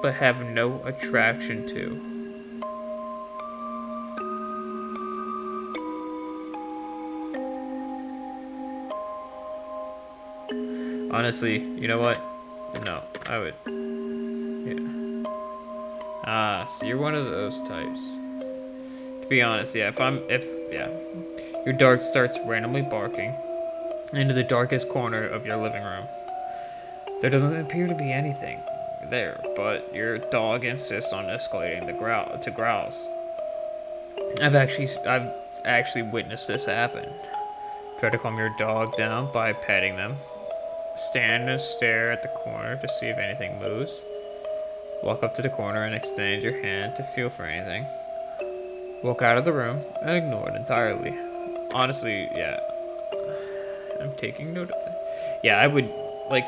but have no attraction to. Honestly, you know what? No, I would. Yeah. Ah, so you're one of those types. To be honest, yeah. Yeah, your dog starts randomly barking into the darkest corner of your living room. There doesn't appear to be anything there, but your dog insists on escalating the growl to growls. I've actually witnessed this happen. Try to calm your dog down by petting them. Stand and stare at the corner to see if anything moves. Walk up to the corner and extend your hand to feel for anything. Walk out of the room and ignore it entirely. Honestly, yeah, I'm taking note of that. Yeah, I would like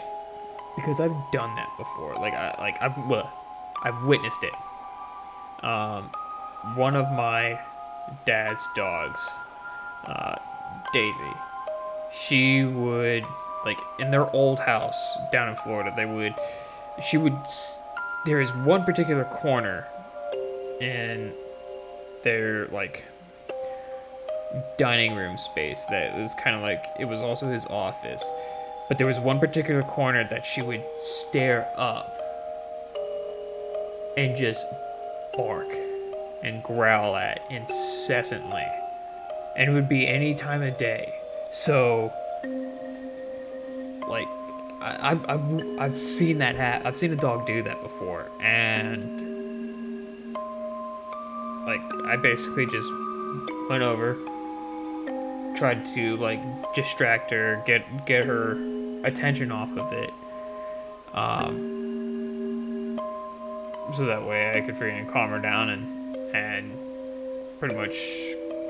because I've done that before. I've witnessed it. Um, one of my dad's dogs, uh, Daisy, she would like in their old house down in Florida. She would. There is one particular corner in their like dining room space that was kind of like it was also his office. But there was one particular corner that she would stare up and just bark and growl at incessantly. And it would be any time of day. So, like, I've seen that I've seen a dog do that before, and like I basically just went over, tried to like distract her, get her attention off of it, so that way I could freaking calm her down and pretty much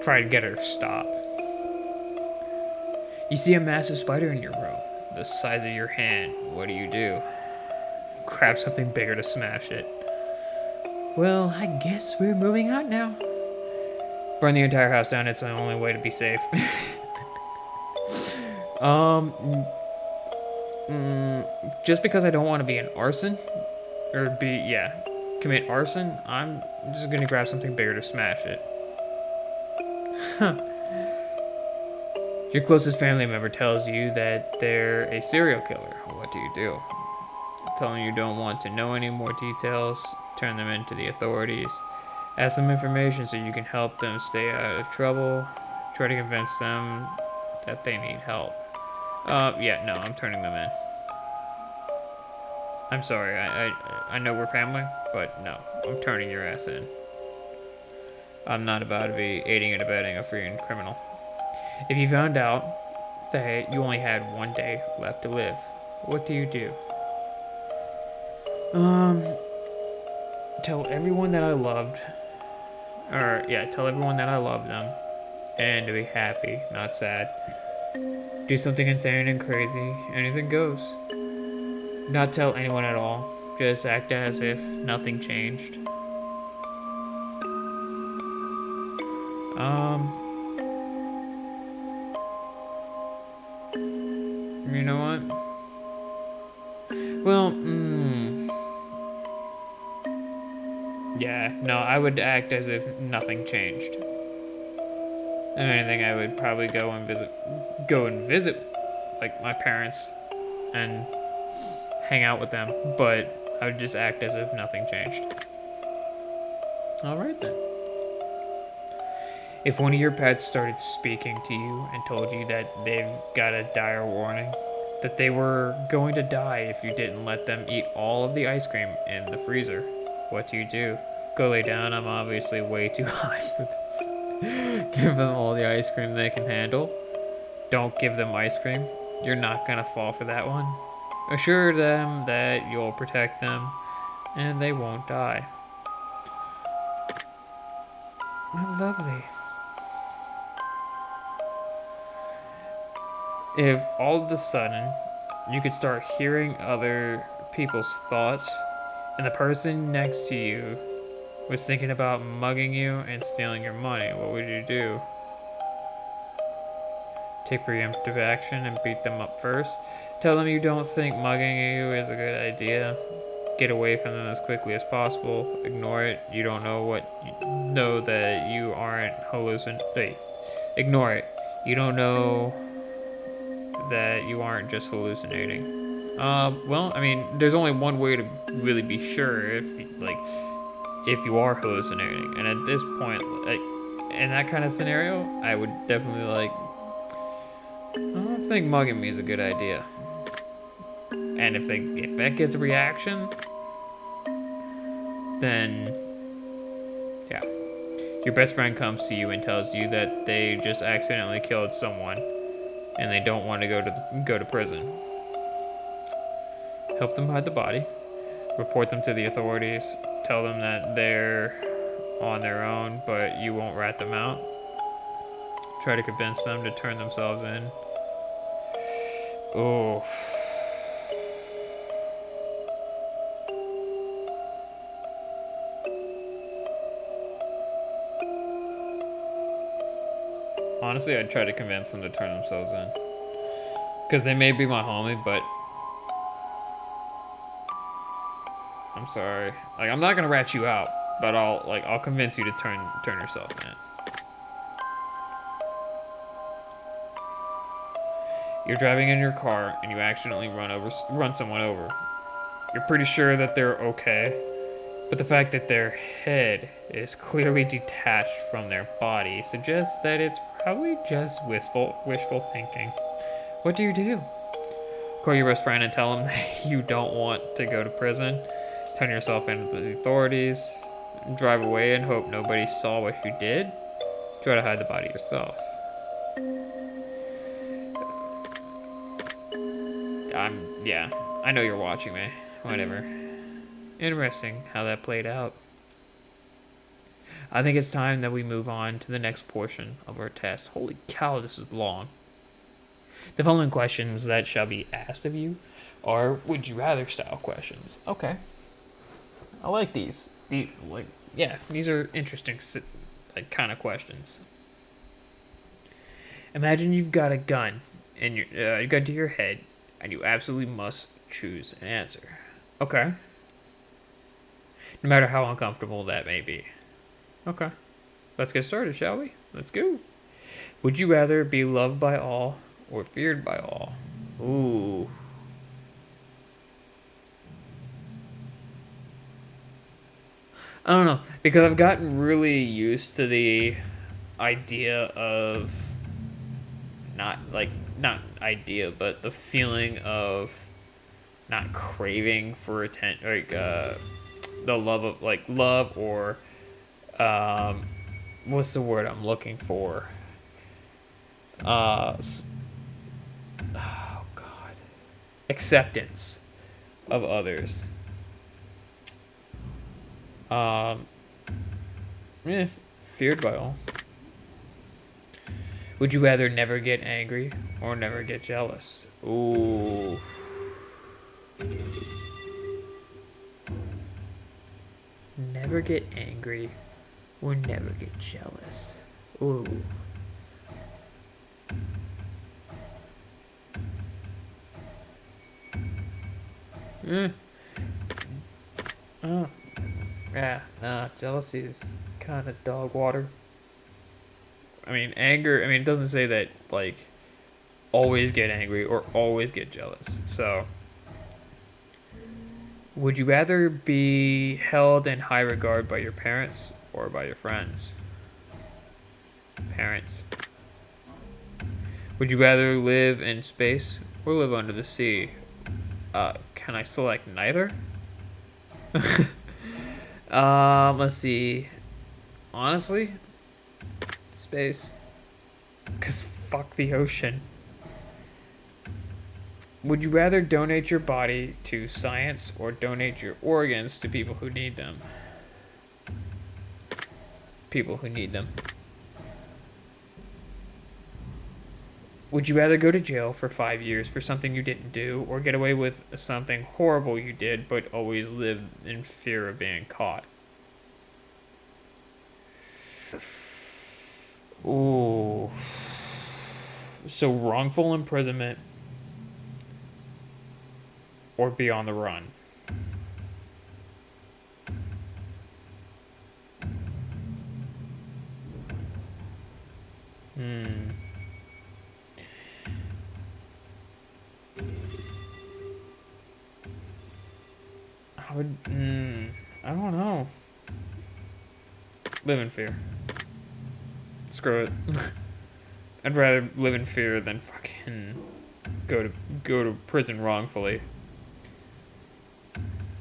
try to get her to stop. You see a massive spider in your room, the size of your hand. What do? Grab something bigger to smash it. Well, I guess we're moving out now. Burn the entire house down. It's the only way to be safe. um, just because I don't want to be an arson, or commit arson, I'm just gonna grab something bigger to smash it. Huh. Your closest family member tells you that they're a serial killer. What do? Tell them you don't want to know any more details. Turn them into the authorities. Ask them information so you can help them stay out of trouble. Try to convince them that they need help. Yeah, no, I'm turning them in. I'm sorry, I know we're family, but no, I'm turning your ass in. I'm not about to be aiding and abetting a freaking criminal. If you found out that you only had 1 day left to live, what do you do? Um, tell everyone that I loved, or yeah, tell everyone that I love them, and to be happy, not sad. Do something insane and crazy, anything goes. Not tell anyone at all, just act as if nothing changed. Um, you know what? Well, yeah, no, I would act as if nothing changed. If anything, I would probably go and visit, like my parents, and hang out with them. But I would just act as if nothing changed. All right then. If one of your pets started speaking to you and told you that they've got a dire warning, that they were going to die if you didn't let them eat all of the ice cream in the freezer, what do? Go lay down. I'm obviously way too high for this. Give them all the ice cream they can handle. Don't give them ice cream. You're not gonna fall for that one. Assure them that you'll protect them and they won't die. Oh, lovely. If all of a sudden you could start hearing other people's thoughts and the person next to you was thinking about mugging you and stealing your money, what would you do? Take preemptive action and beat them up first. Tell them you don't think mugging you is a good idea. Get away from them as quickly as possible. Ignore it. You don't know what you know that you aren't hallucinating. Ignore it. You don't know that you aren't just hallucinating. Well, I mean, there's only one way to really be sure if you are hallucinating, and at this point, like, in that kind of scenario, I would definitely I don't think mugging me is a good idea. And if that gets a reaction, then yeah, your best friend comes to you and tells you that they just accidentally killed someone, and they don't want to go to prison. Help them hide the body. Report them to the authorities. Tell them that they're on their own, but you won't rat them out. Try to convince them to turn themselves in. Oh. Honestly, I'd try to convince them to turn themselves in. Because they may be my homie, but I'm sorry. Like, I'm not gonna rat you out, but I'll convince you to turn yourself in. You're driving in your car and you accidentally run someone over. You're pretty sure that they're okay, but the fact that their head is clearly detached from their body suggests that it's probably just wishful thinking. What do you do? Call your best friend and tell him that you don't want to go to prison. Turn yourself into the authorities. Drive away and hope nobody saw what you did. Try to hide the body yourself. Yeah, I know you're watching me. Whatever. Interesting how that played out. I think it's time that we move on to the next portion of our test. Holy cow, this is long. The following questions that shall be asked of you are would you rather style questions. Okay. I like these. These are interesting kind of questions. Imagine you've got a gun and you gun to your head and you absolutely must choose an answer. Okay. No matter how uncomfortable that may be. Okay. Let's get started, shall we? Let's go. Would you rather be loved by all or feared by all? Ooh. I don't know, because I've gotten really used to the idea of not idea, but the feeling of not craving for attention, like the love of like love or um, what's the word I'm looking for? Uh, oh God, acceptance of others. Um, yeah, feared by all. Would you rather never get angry or never get jealous? Ooh. Never get angry or never get jealous. Ooh. Eh. Oh. Yeah, nah, jealousy is kind of dog water. I mean, anger, I mean, it doesn't say that, like, always get angry or always get jealous. So, would you rather be held in high regard by your parents or by your friends? Parents. Would you rather live in space or live under the sea? Can I select neither? Let's see. Honestly, space. Because fuck the ocean. Would you rather donate your body to science or donate your organs to people who need them? People who need them. Would you rather go to jail for 5 years for something you didn't do or get away with something horrible you did but always live in fear of being caught? Ooh. So wrongful imprisonment or be on the run? Hmm. I would. I don't know. Live in fear. Screw it. I'd rather live in fear than fucking go to prison wrongfully.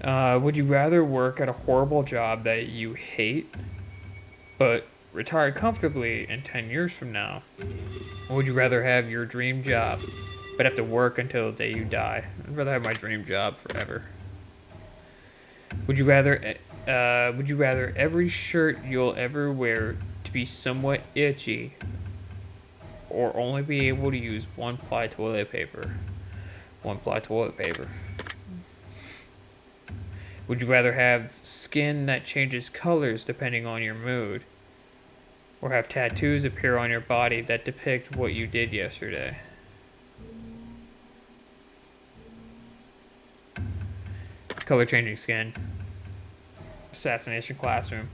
Would you rather work at a horrible job that you hate, but retire comfortably in 10 years from now? Or would you rather have your dream job, but have to work until the day you die? I'd rather have my dream job forever. Would you rather every shirt you'll ever wear to be somewhat itchy, or only be able to use one-ply toilet paper? One-ply toilet paper. Would you rather have skin that changes colors depending on your mood, or have tattoos appear on your body that depict what you did yesterday? Color changing skin. Assassination Classroom.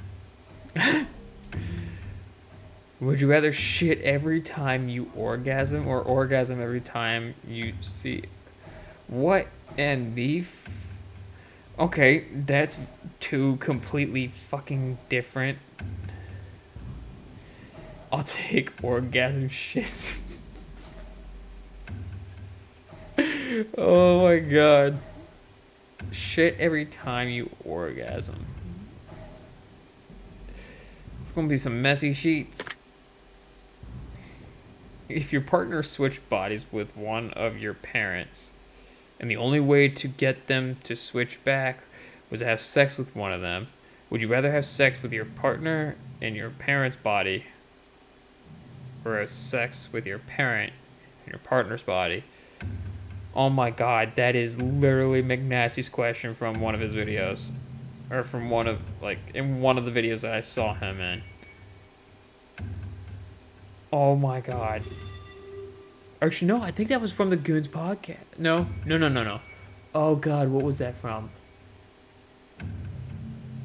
Would you rather shit every time you orgasm or orgasm every time you see? What and the. Okay, that's two completely fucking different. I'll take orgasm shits. Oh my god. Shit every time you orgasm. It's gonna be some messy sheets. If your partner switched bodies with one of your parents, and the only way to get them to switch back was to have sex with one of them, would you rather have sex with your partner in your parent's body, or have sex with your parent in your partner's body? Oh my god, that is literally McNasty's question from one of his videos. Or from in one of the videos that I saw him in. Oh my god. Actually, no, I think that was from the Goons podcast. No, no, no, no, no. Oh god, what was that from?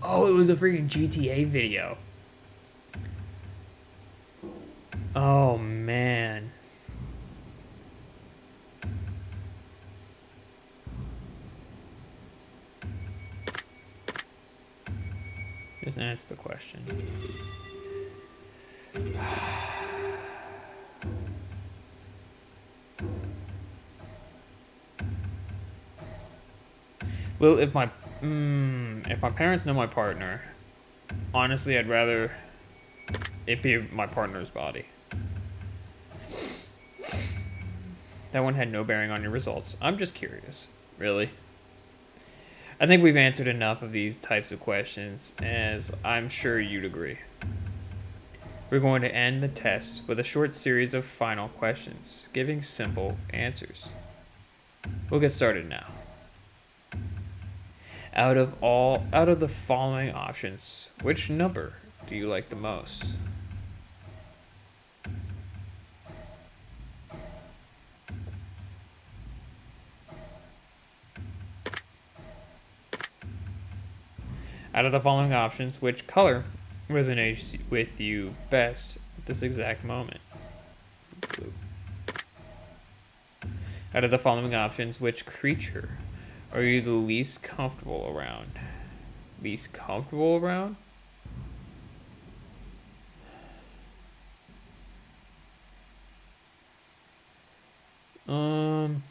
Oh, it was a freaking GTA video. Oh man. Just answer the question. Well, if my parents know my partner, honestly, I'd rather it be my partner's body. That one had no bearing on your results. I'm just curious. Really? I think we've answered enough of these types of questions, as I'm sure you'd agree. We're going to end the test with a short series of final questions, giving simple answers. We'll get started now. Out of the following options, which number do you like the most? Out of the following options, which color resonates with you best at this exact moment? Blue. Out of the following options, which creature are you the least comfortable around? Least comfortable around? Um,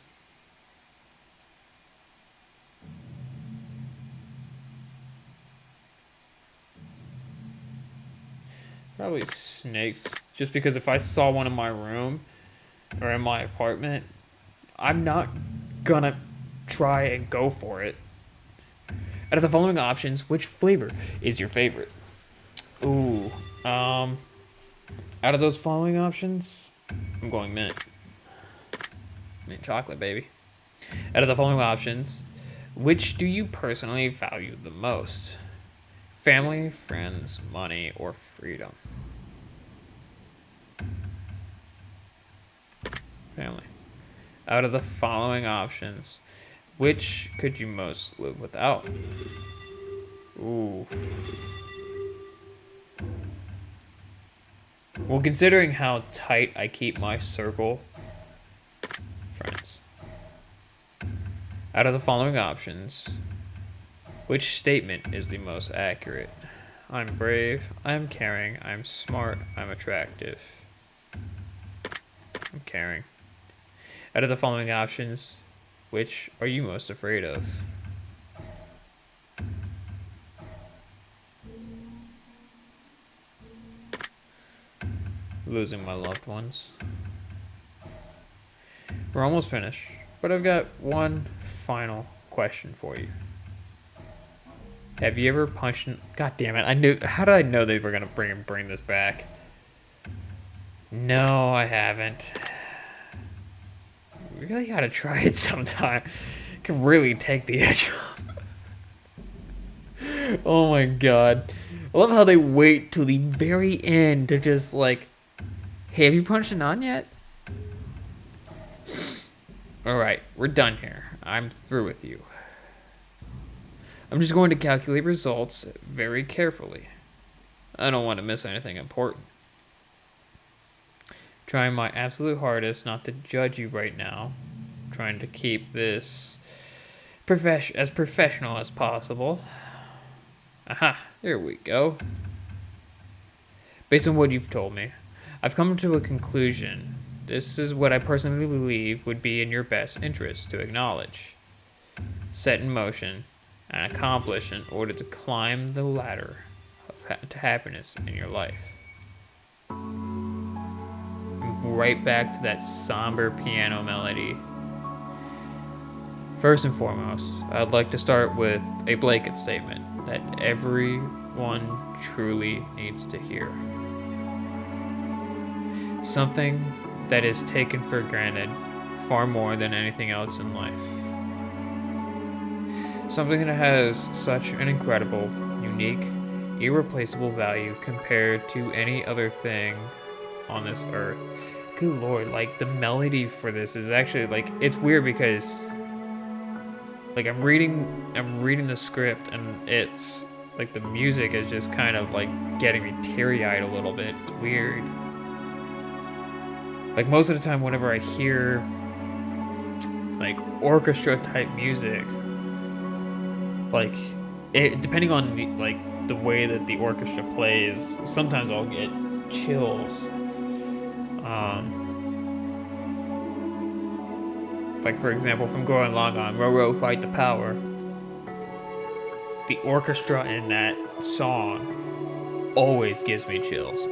Probably snakes. Just because if I saw one in my room or in my apartment, I'm not gonna try and go for it. Out of the following options, which flavor is your favorite? Ooh, out of those following options, I'm going mint. Mint chocolate, baby. Out of the following options, which do you personally value the most? Family, friends, money, or freedom? Family. Out of the following options, which could you most live without? Ooh. Well, considering how tight I keep my circle, friends. Out of the following options, which statement is the most accurate? I'm brave, I'm caring, I'm smart, I'm attractive. I'm caring. Out of the following options, which are you most afraid of? Losing my loved ones. We're almost finished, but I've got one final question for you. Have you ever punched? God damn it! I knew. How did I know they were gonna bring this back? No, I haven't. Really gotta try it sometime. Can really take the edge off. Oh my god! I love how they wait till the very end to just like, hey, have you punched a nun yet? All right, we're done here. I'm through with you. I'm just going to calculate results very carefully. I don't want to miss anything important. Trying my absolute hardest not to judge you right now. Trying to keep this as professional as possible. Aha, there we go. Based on what you've told me, I've come to a conclusion. This is what I personally believe would be in your best interest to acknowledge, set in motion, and accomplish in order to climb the ladder to happiness in your life. Right back to that somber piano melody. First and foremost, I'd like to start with a blanket statement that everyone truly needs to hear. Something that is taken for granted far more than anything else in life. Something that has such an incredible, unique, irreplaceable value compared to any other thing on this earth. Good lord, like the melody for this is actually like, it's weird because like I'm reading the script and it's like the music is just kind of like getting me teary-eyed a little bit. It's weird. Like most of the time whenever I hear like orchestra type music, like it depending on the way that the orchestra plays, sometimes I'll get chills. Like for example, from Gurren Lagann, Row Row Fight the Power. The orchestra in that song always gives me chills.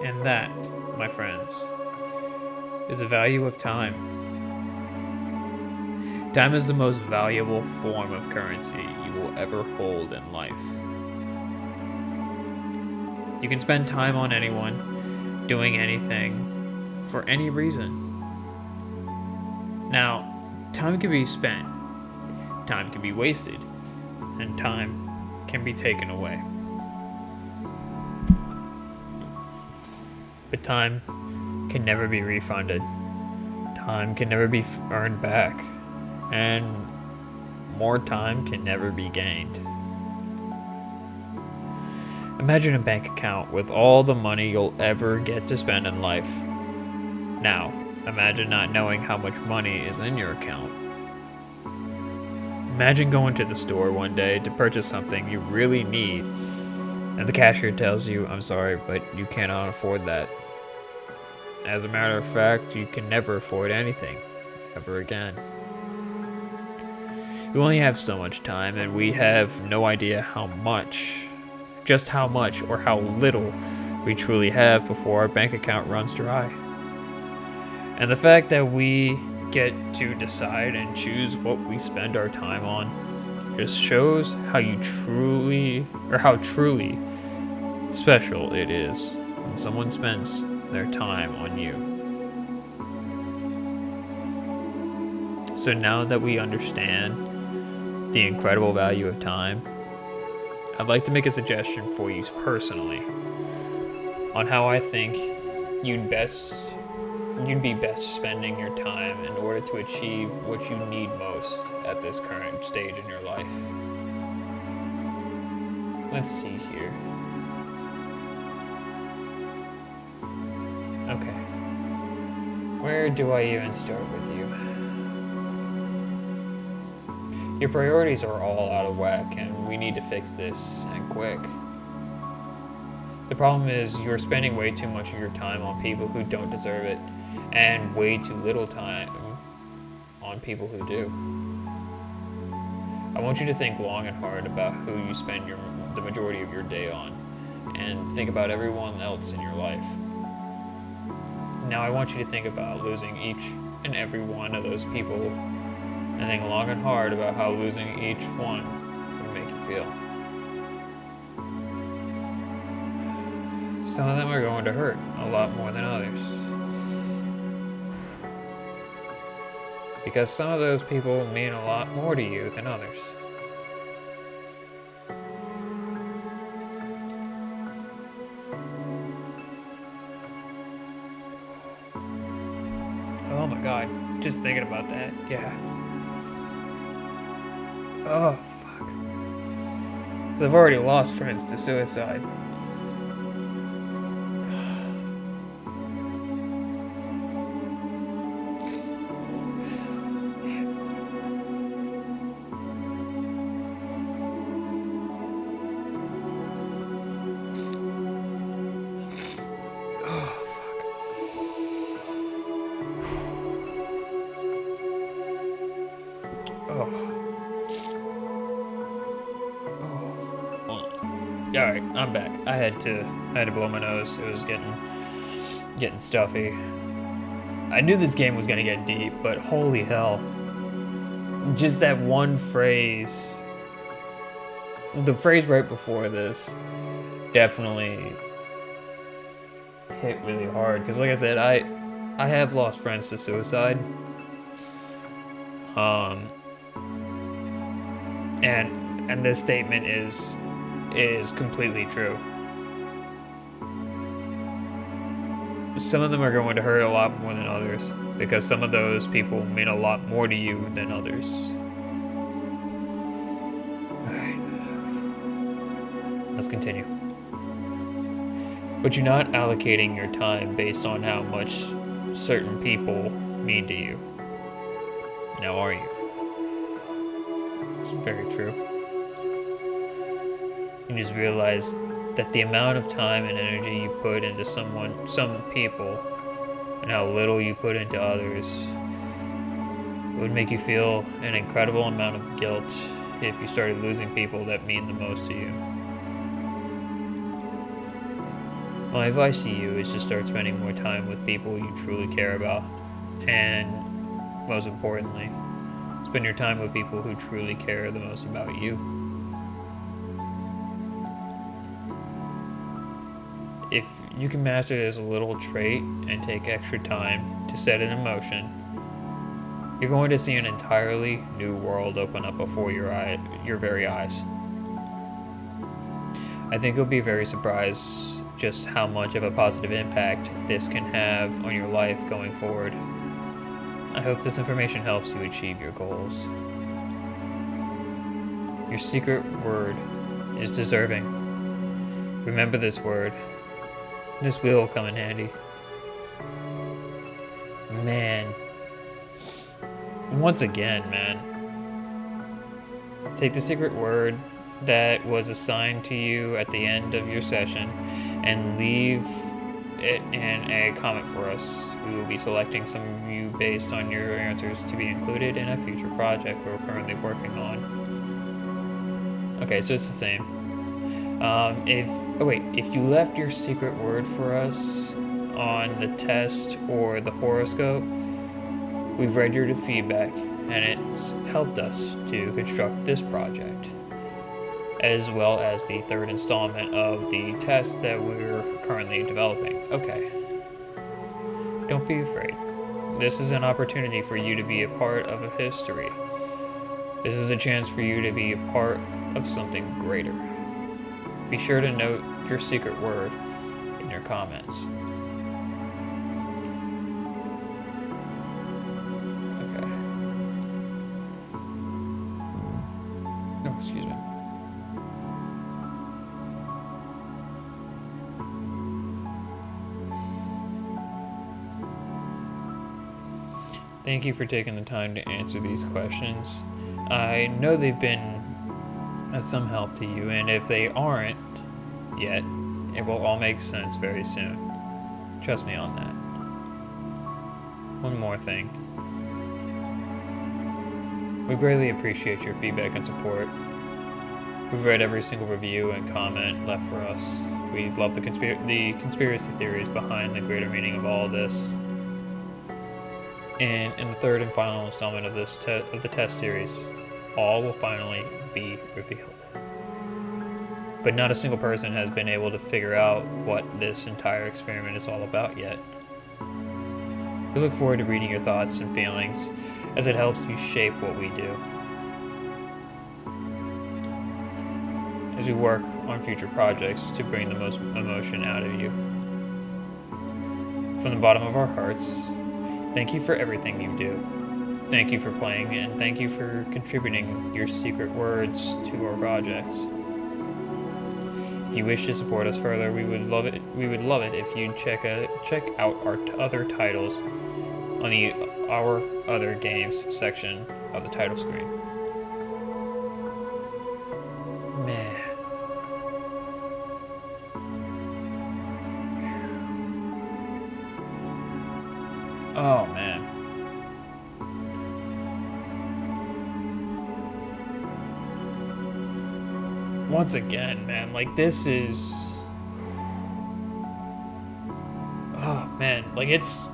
And that, my friends, is the value of time. Time is the most valuable form of currency you will ever hold in life. You can spend time on anyone, doing anything, for any reason. Now, time can be spent, time can be wasted, and time can be taken away. But time can never be refunded. Time can never be earned back. And more time can never be gained. Imagine a bank account with all the money you'll ever get to spend in life. Now, imagine not knowing how much money is in your account. Imagine going to the store one day to purchase something you really need, and the cashier tells you, "I'm sorry, but you cannot afford that." As a matter of fact, you can never afford anything, ever again. We only have so much time, and we have no idea how much or how little we truly have before our bank account runs dry. And the fact that we get to decide and choose what we spend our time on just shows how truly special it is when someone spends their time on you. So now that we understand the incredible value of time, I'd like to make a suggestion for you personally on how I think you'd be best spending your time in order to achieve what you need most at this current stage in your life. Let's see here. Okay. Where do I even start with you? Your priorities are all out of whack, and we need to fix this, and quick. The problem is you're spending way too much of your time on people who don't deserve it, and way too little time on people who do. I want you to think long and hard about who you spend the majority of your day on, and think about everyone else in your life. Now I want you to think about losing each and every one of those people, and think long and hard about how losing each one would make you feel. Some of them are going to hurt a lot more than others. Because some of those people mean a lot more to you than others. Oh my god, just thinking about that, yeah. Oh, fuck. 'Cause I've already lost friends to suicide. Alright, I'm back. I had to blow my nose. It was getting stuffy. I knew this game was gonna get deep, but holy hell. Just that one phrase. The phrase right before this definitely hit really hard. Because like I said, I have lost friends to suicide. And this statement is completely true. Some of them are going to hurt a lot more than others, because some of those people mean a lot more to you than others. Alright. Let's continue. But you're not allocating your time based on how much certain people mean to you. Now are you? It's very true. You just realize that the amount of time and energy you put into some people, and how little you put into others, It would make you feel an incredible amount of guilt if you started losing people that mean the most to you. My advice to you is to start spending more time with people you truly care about, and most importantly, spend your time with people who truly care the most about you. If you can master this little trait and take extra time to set it in motion, you're going to see an entirely new world open up before your very eyes. I think you'll be very surprised just how much of a positive impact this can have on your life going forward. I hope this information helps you achieve your goals. Your secret word is deserving. Remember this word. This will come in handy. Man. Once again, man. Take the secret word that was assigned to you at the end of your session and leave it in a comment for us. We will be selecting some of you based on your answers to be included in a future project we're currently working on. Okay, so it's the same. If you left your secret word for us on the test or the horoscope, we've read your feedback and it's helped us to construct this project, as well as the third installment of the test that we're currently developing. Okay. Don't be afraid. This is an opportunity for you to be a part of a history. This is a chance for you to be a part of something greater. Be sure to note your secret word in your comments. Okay. No, excuse me. Thank you for taking the time to answer these questions. I know they've been of some help to you, and if they aren't yet, it will all make sense very soon. Trust me on that. One more thing. We greatly appreciate your feedback and support. We've read every single review and comment left for us. We love the conspiracy theories behind the greater meaning of all of this. And in the third and final installment of the test series, all will finally be revealed. But not a single person has been able to figure out what this entire experiment is all about yet. We look forward to reading your thoughts and feelings as it helps you shape what we do. As we work on future projects to bring the most emotion out of you. From the bottom of our hearts, thank you for everything you do. Thank you for playing, and thank you for contributing your secret words to our projects. If you wish to support us further, we would love it if you'd check out our other titles on our other games section of the title screen. Man. Oh man. Once again, man, like this is... Oh man, like it's...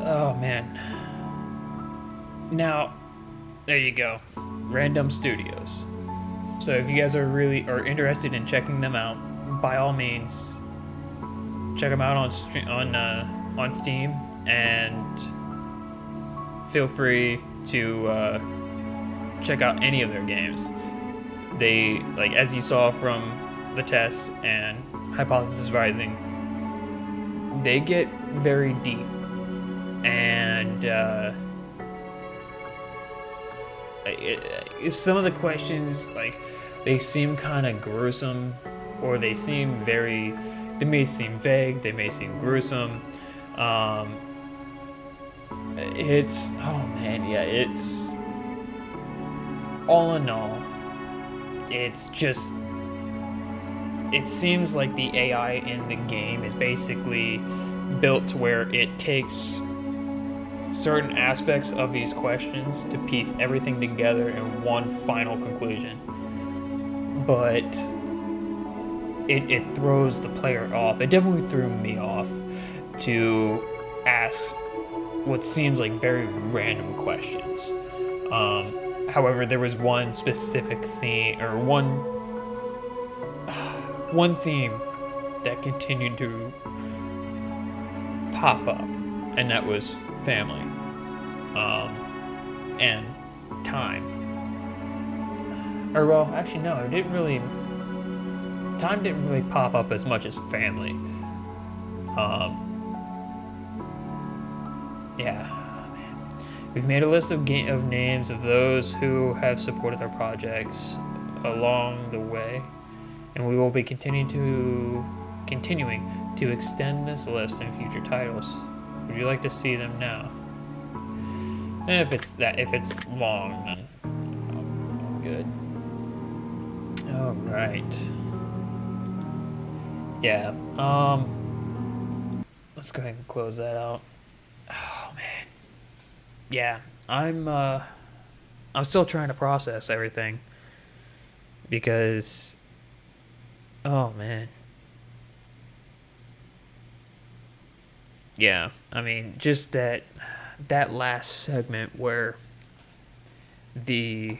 Oh man. Now, there you go. Random Studios. So if you guys are interested in checking them out, by all means, check them out on Steam, and feel free to check out any of their games. They, like, as you saw from the test and Hypothesis Rising, they get very deep, and some of the questions, like, they seem kind of gruesome, or they may seem vague, they may seem gruesome. It's all in all, it's just, it seems like the AI in the game is basically built to where it takes certain aspects of these questions to piece everything together in one final conclusion. But it throws the player off. It definitely threw me off to ask what seems like very random questions. However, there was one specific theme, or one theme that continued to pop up, and that was family, and time. Or well, actually no, it didn't really. Time didn't really pop up as much as family. Yeah. We've made a list of names of those who have supported our projects along the way, and we will be continuing to extend this list in future titles. Would you like to see them now? And if it's long, then I'm good. All right. Yeah. Let's go ahead and close that out. Oh man. Yeah, I'm still trying to process everything because oh man. Yeah, I mean, just that last segment where the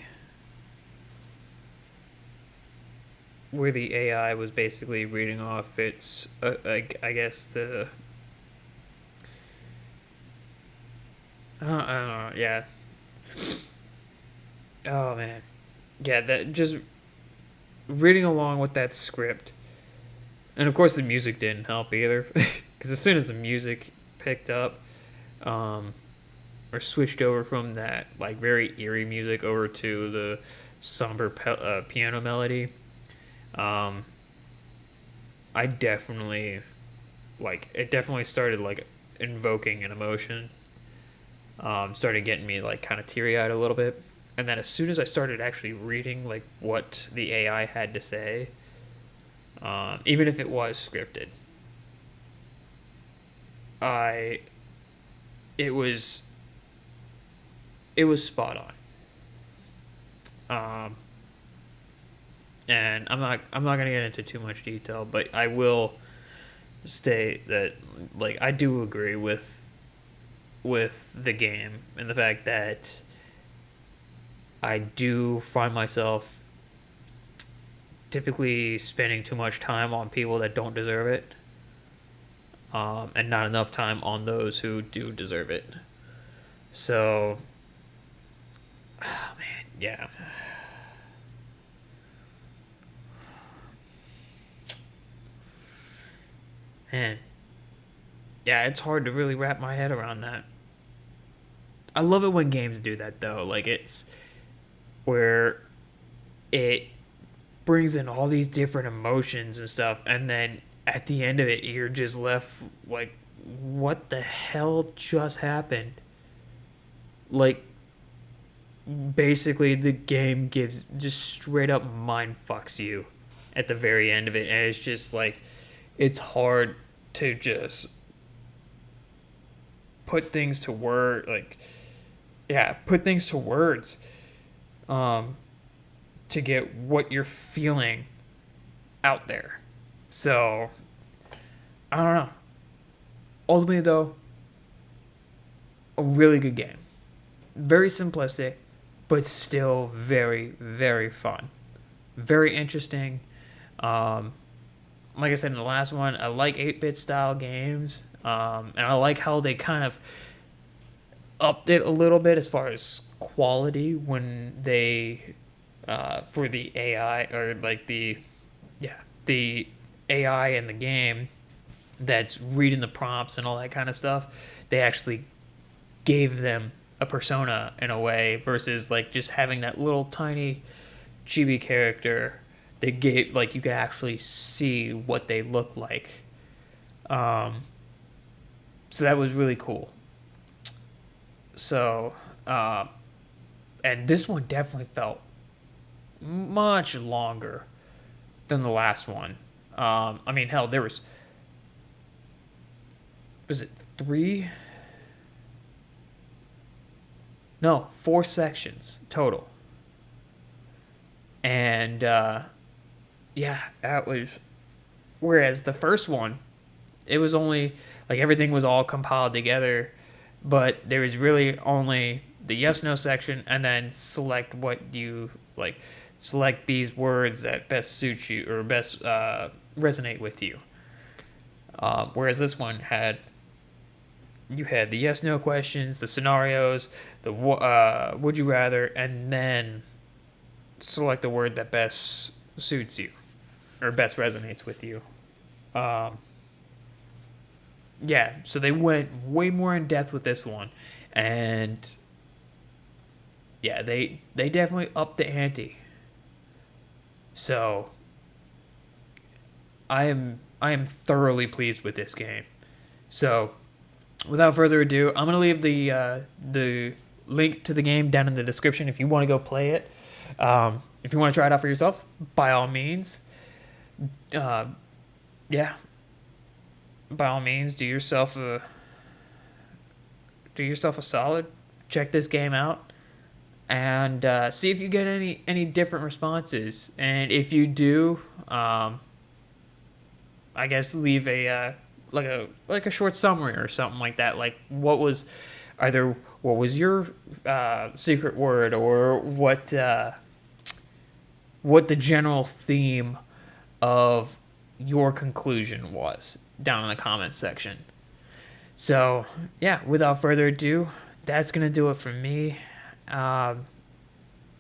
AI was basically reading off its I guess the I don't know, yeah. Oh man. Yeah, that just reading along with that script. And of course the music didn't help either cuz as soon as the music picked up or switched over from that like very eerie music over to the somber piano melody, um I definitely like it definitely started like invoking an emotion. Started getting me like kind of teary eyed a little bit. And then as soon as I started actually reading like what the AI had to say, even if it was scripted, I it was it was spot on. And I'm not gonna get into too much detail, but I will state that like I do agree with the game and the fact that I do find myself typically spending too much time on people that don't deserve it, and not enough time on those who do deserve it. So, oh man, yeah. Man, yeah, it's hard to really wrap my head around that. I love it when games do that though. Like it's where it brings in all these different emotions and stuff, and then at the end of it, you're just left like, what the hell just happened? Like, basically, the game gives just straight up mind fucks you at the very end of it, and it's just like, it's hard to just put things to word, like, yeah, put things to words, um, to get what you're feeling out there. So, I don't know. Ultimately, though, a really good game. Very simplistic, but still very, very fun. Very interesting. Um, like I said in the last one, I like 8-bit style games. And I like how they kind of upped it a little bit as far as quality when they, for the AI, or like yeah, the AI in the game that's reading the prompts and all that kind of stuff, they actually gave them a persona in a way versus like just having that little tiny chibi character. They gave like you could actually see what they look like. Um, so that was really cool. So, uh, and this one definitely felt much longer than the last one. I mean, hell, was it 3? No, 4 sections total. And yeah, that was. Whereas the first one, it was only like everything was all compiled together, but there was really only the yes no section and then select what you like, select these words that best suit you or best resonate with you. Whereas this one had, you had the yes no questions, the scenarios, the would you rather, and then select the word that best suits you or best resonates with you. Um, yeah, so they went way more in depth with this one, and yeah, they definitely upped the ante. So I am thoroughly pleased with this game. So without further ado, I'm gonna leave the link to the game down in the description if you want to go play it. If you want to try it out for yourself, by all means. Uh, yeah, by all means, do yourself a solid. Check this game out and see if you get any different responses. And if you do, I guess leave a like a short summary or something like that. Like what was your secret word, or what the general theme of your conclusion was down in the comments section. So yeah, without further ado, that's gonna do it for me. Um,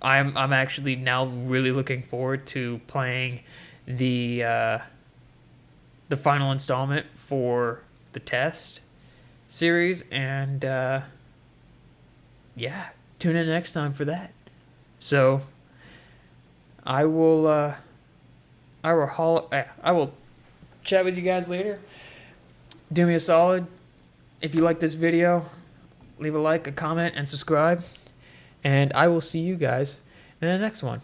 I'm actually now really looking forward to playing the uh, the final installment for the test series, and yeah, tune in next time for that. So I will I will chat with you guys later. Do me a solid. If you like this video, leave a like, a comment, and subscribe. And I will see you guys in the next one.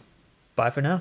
Bye for now.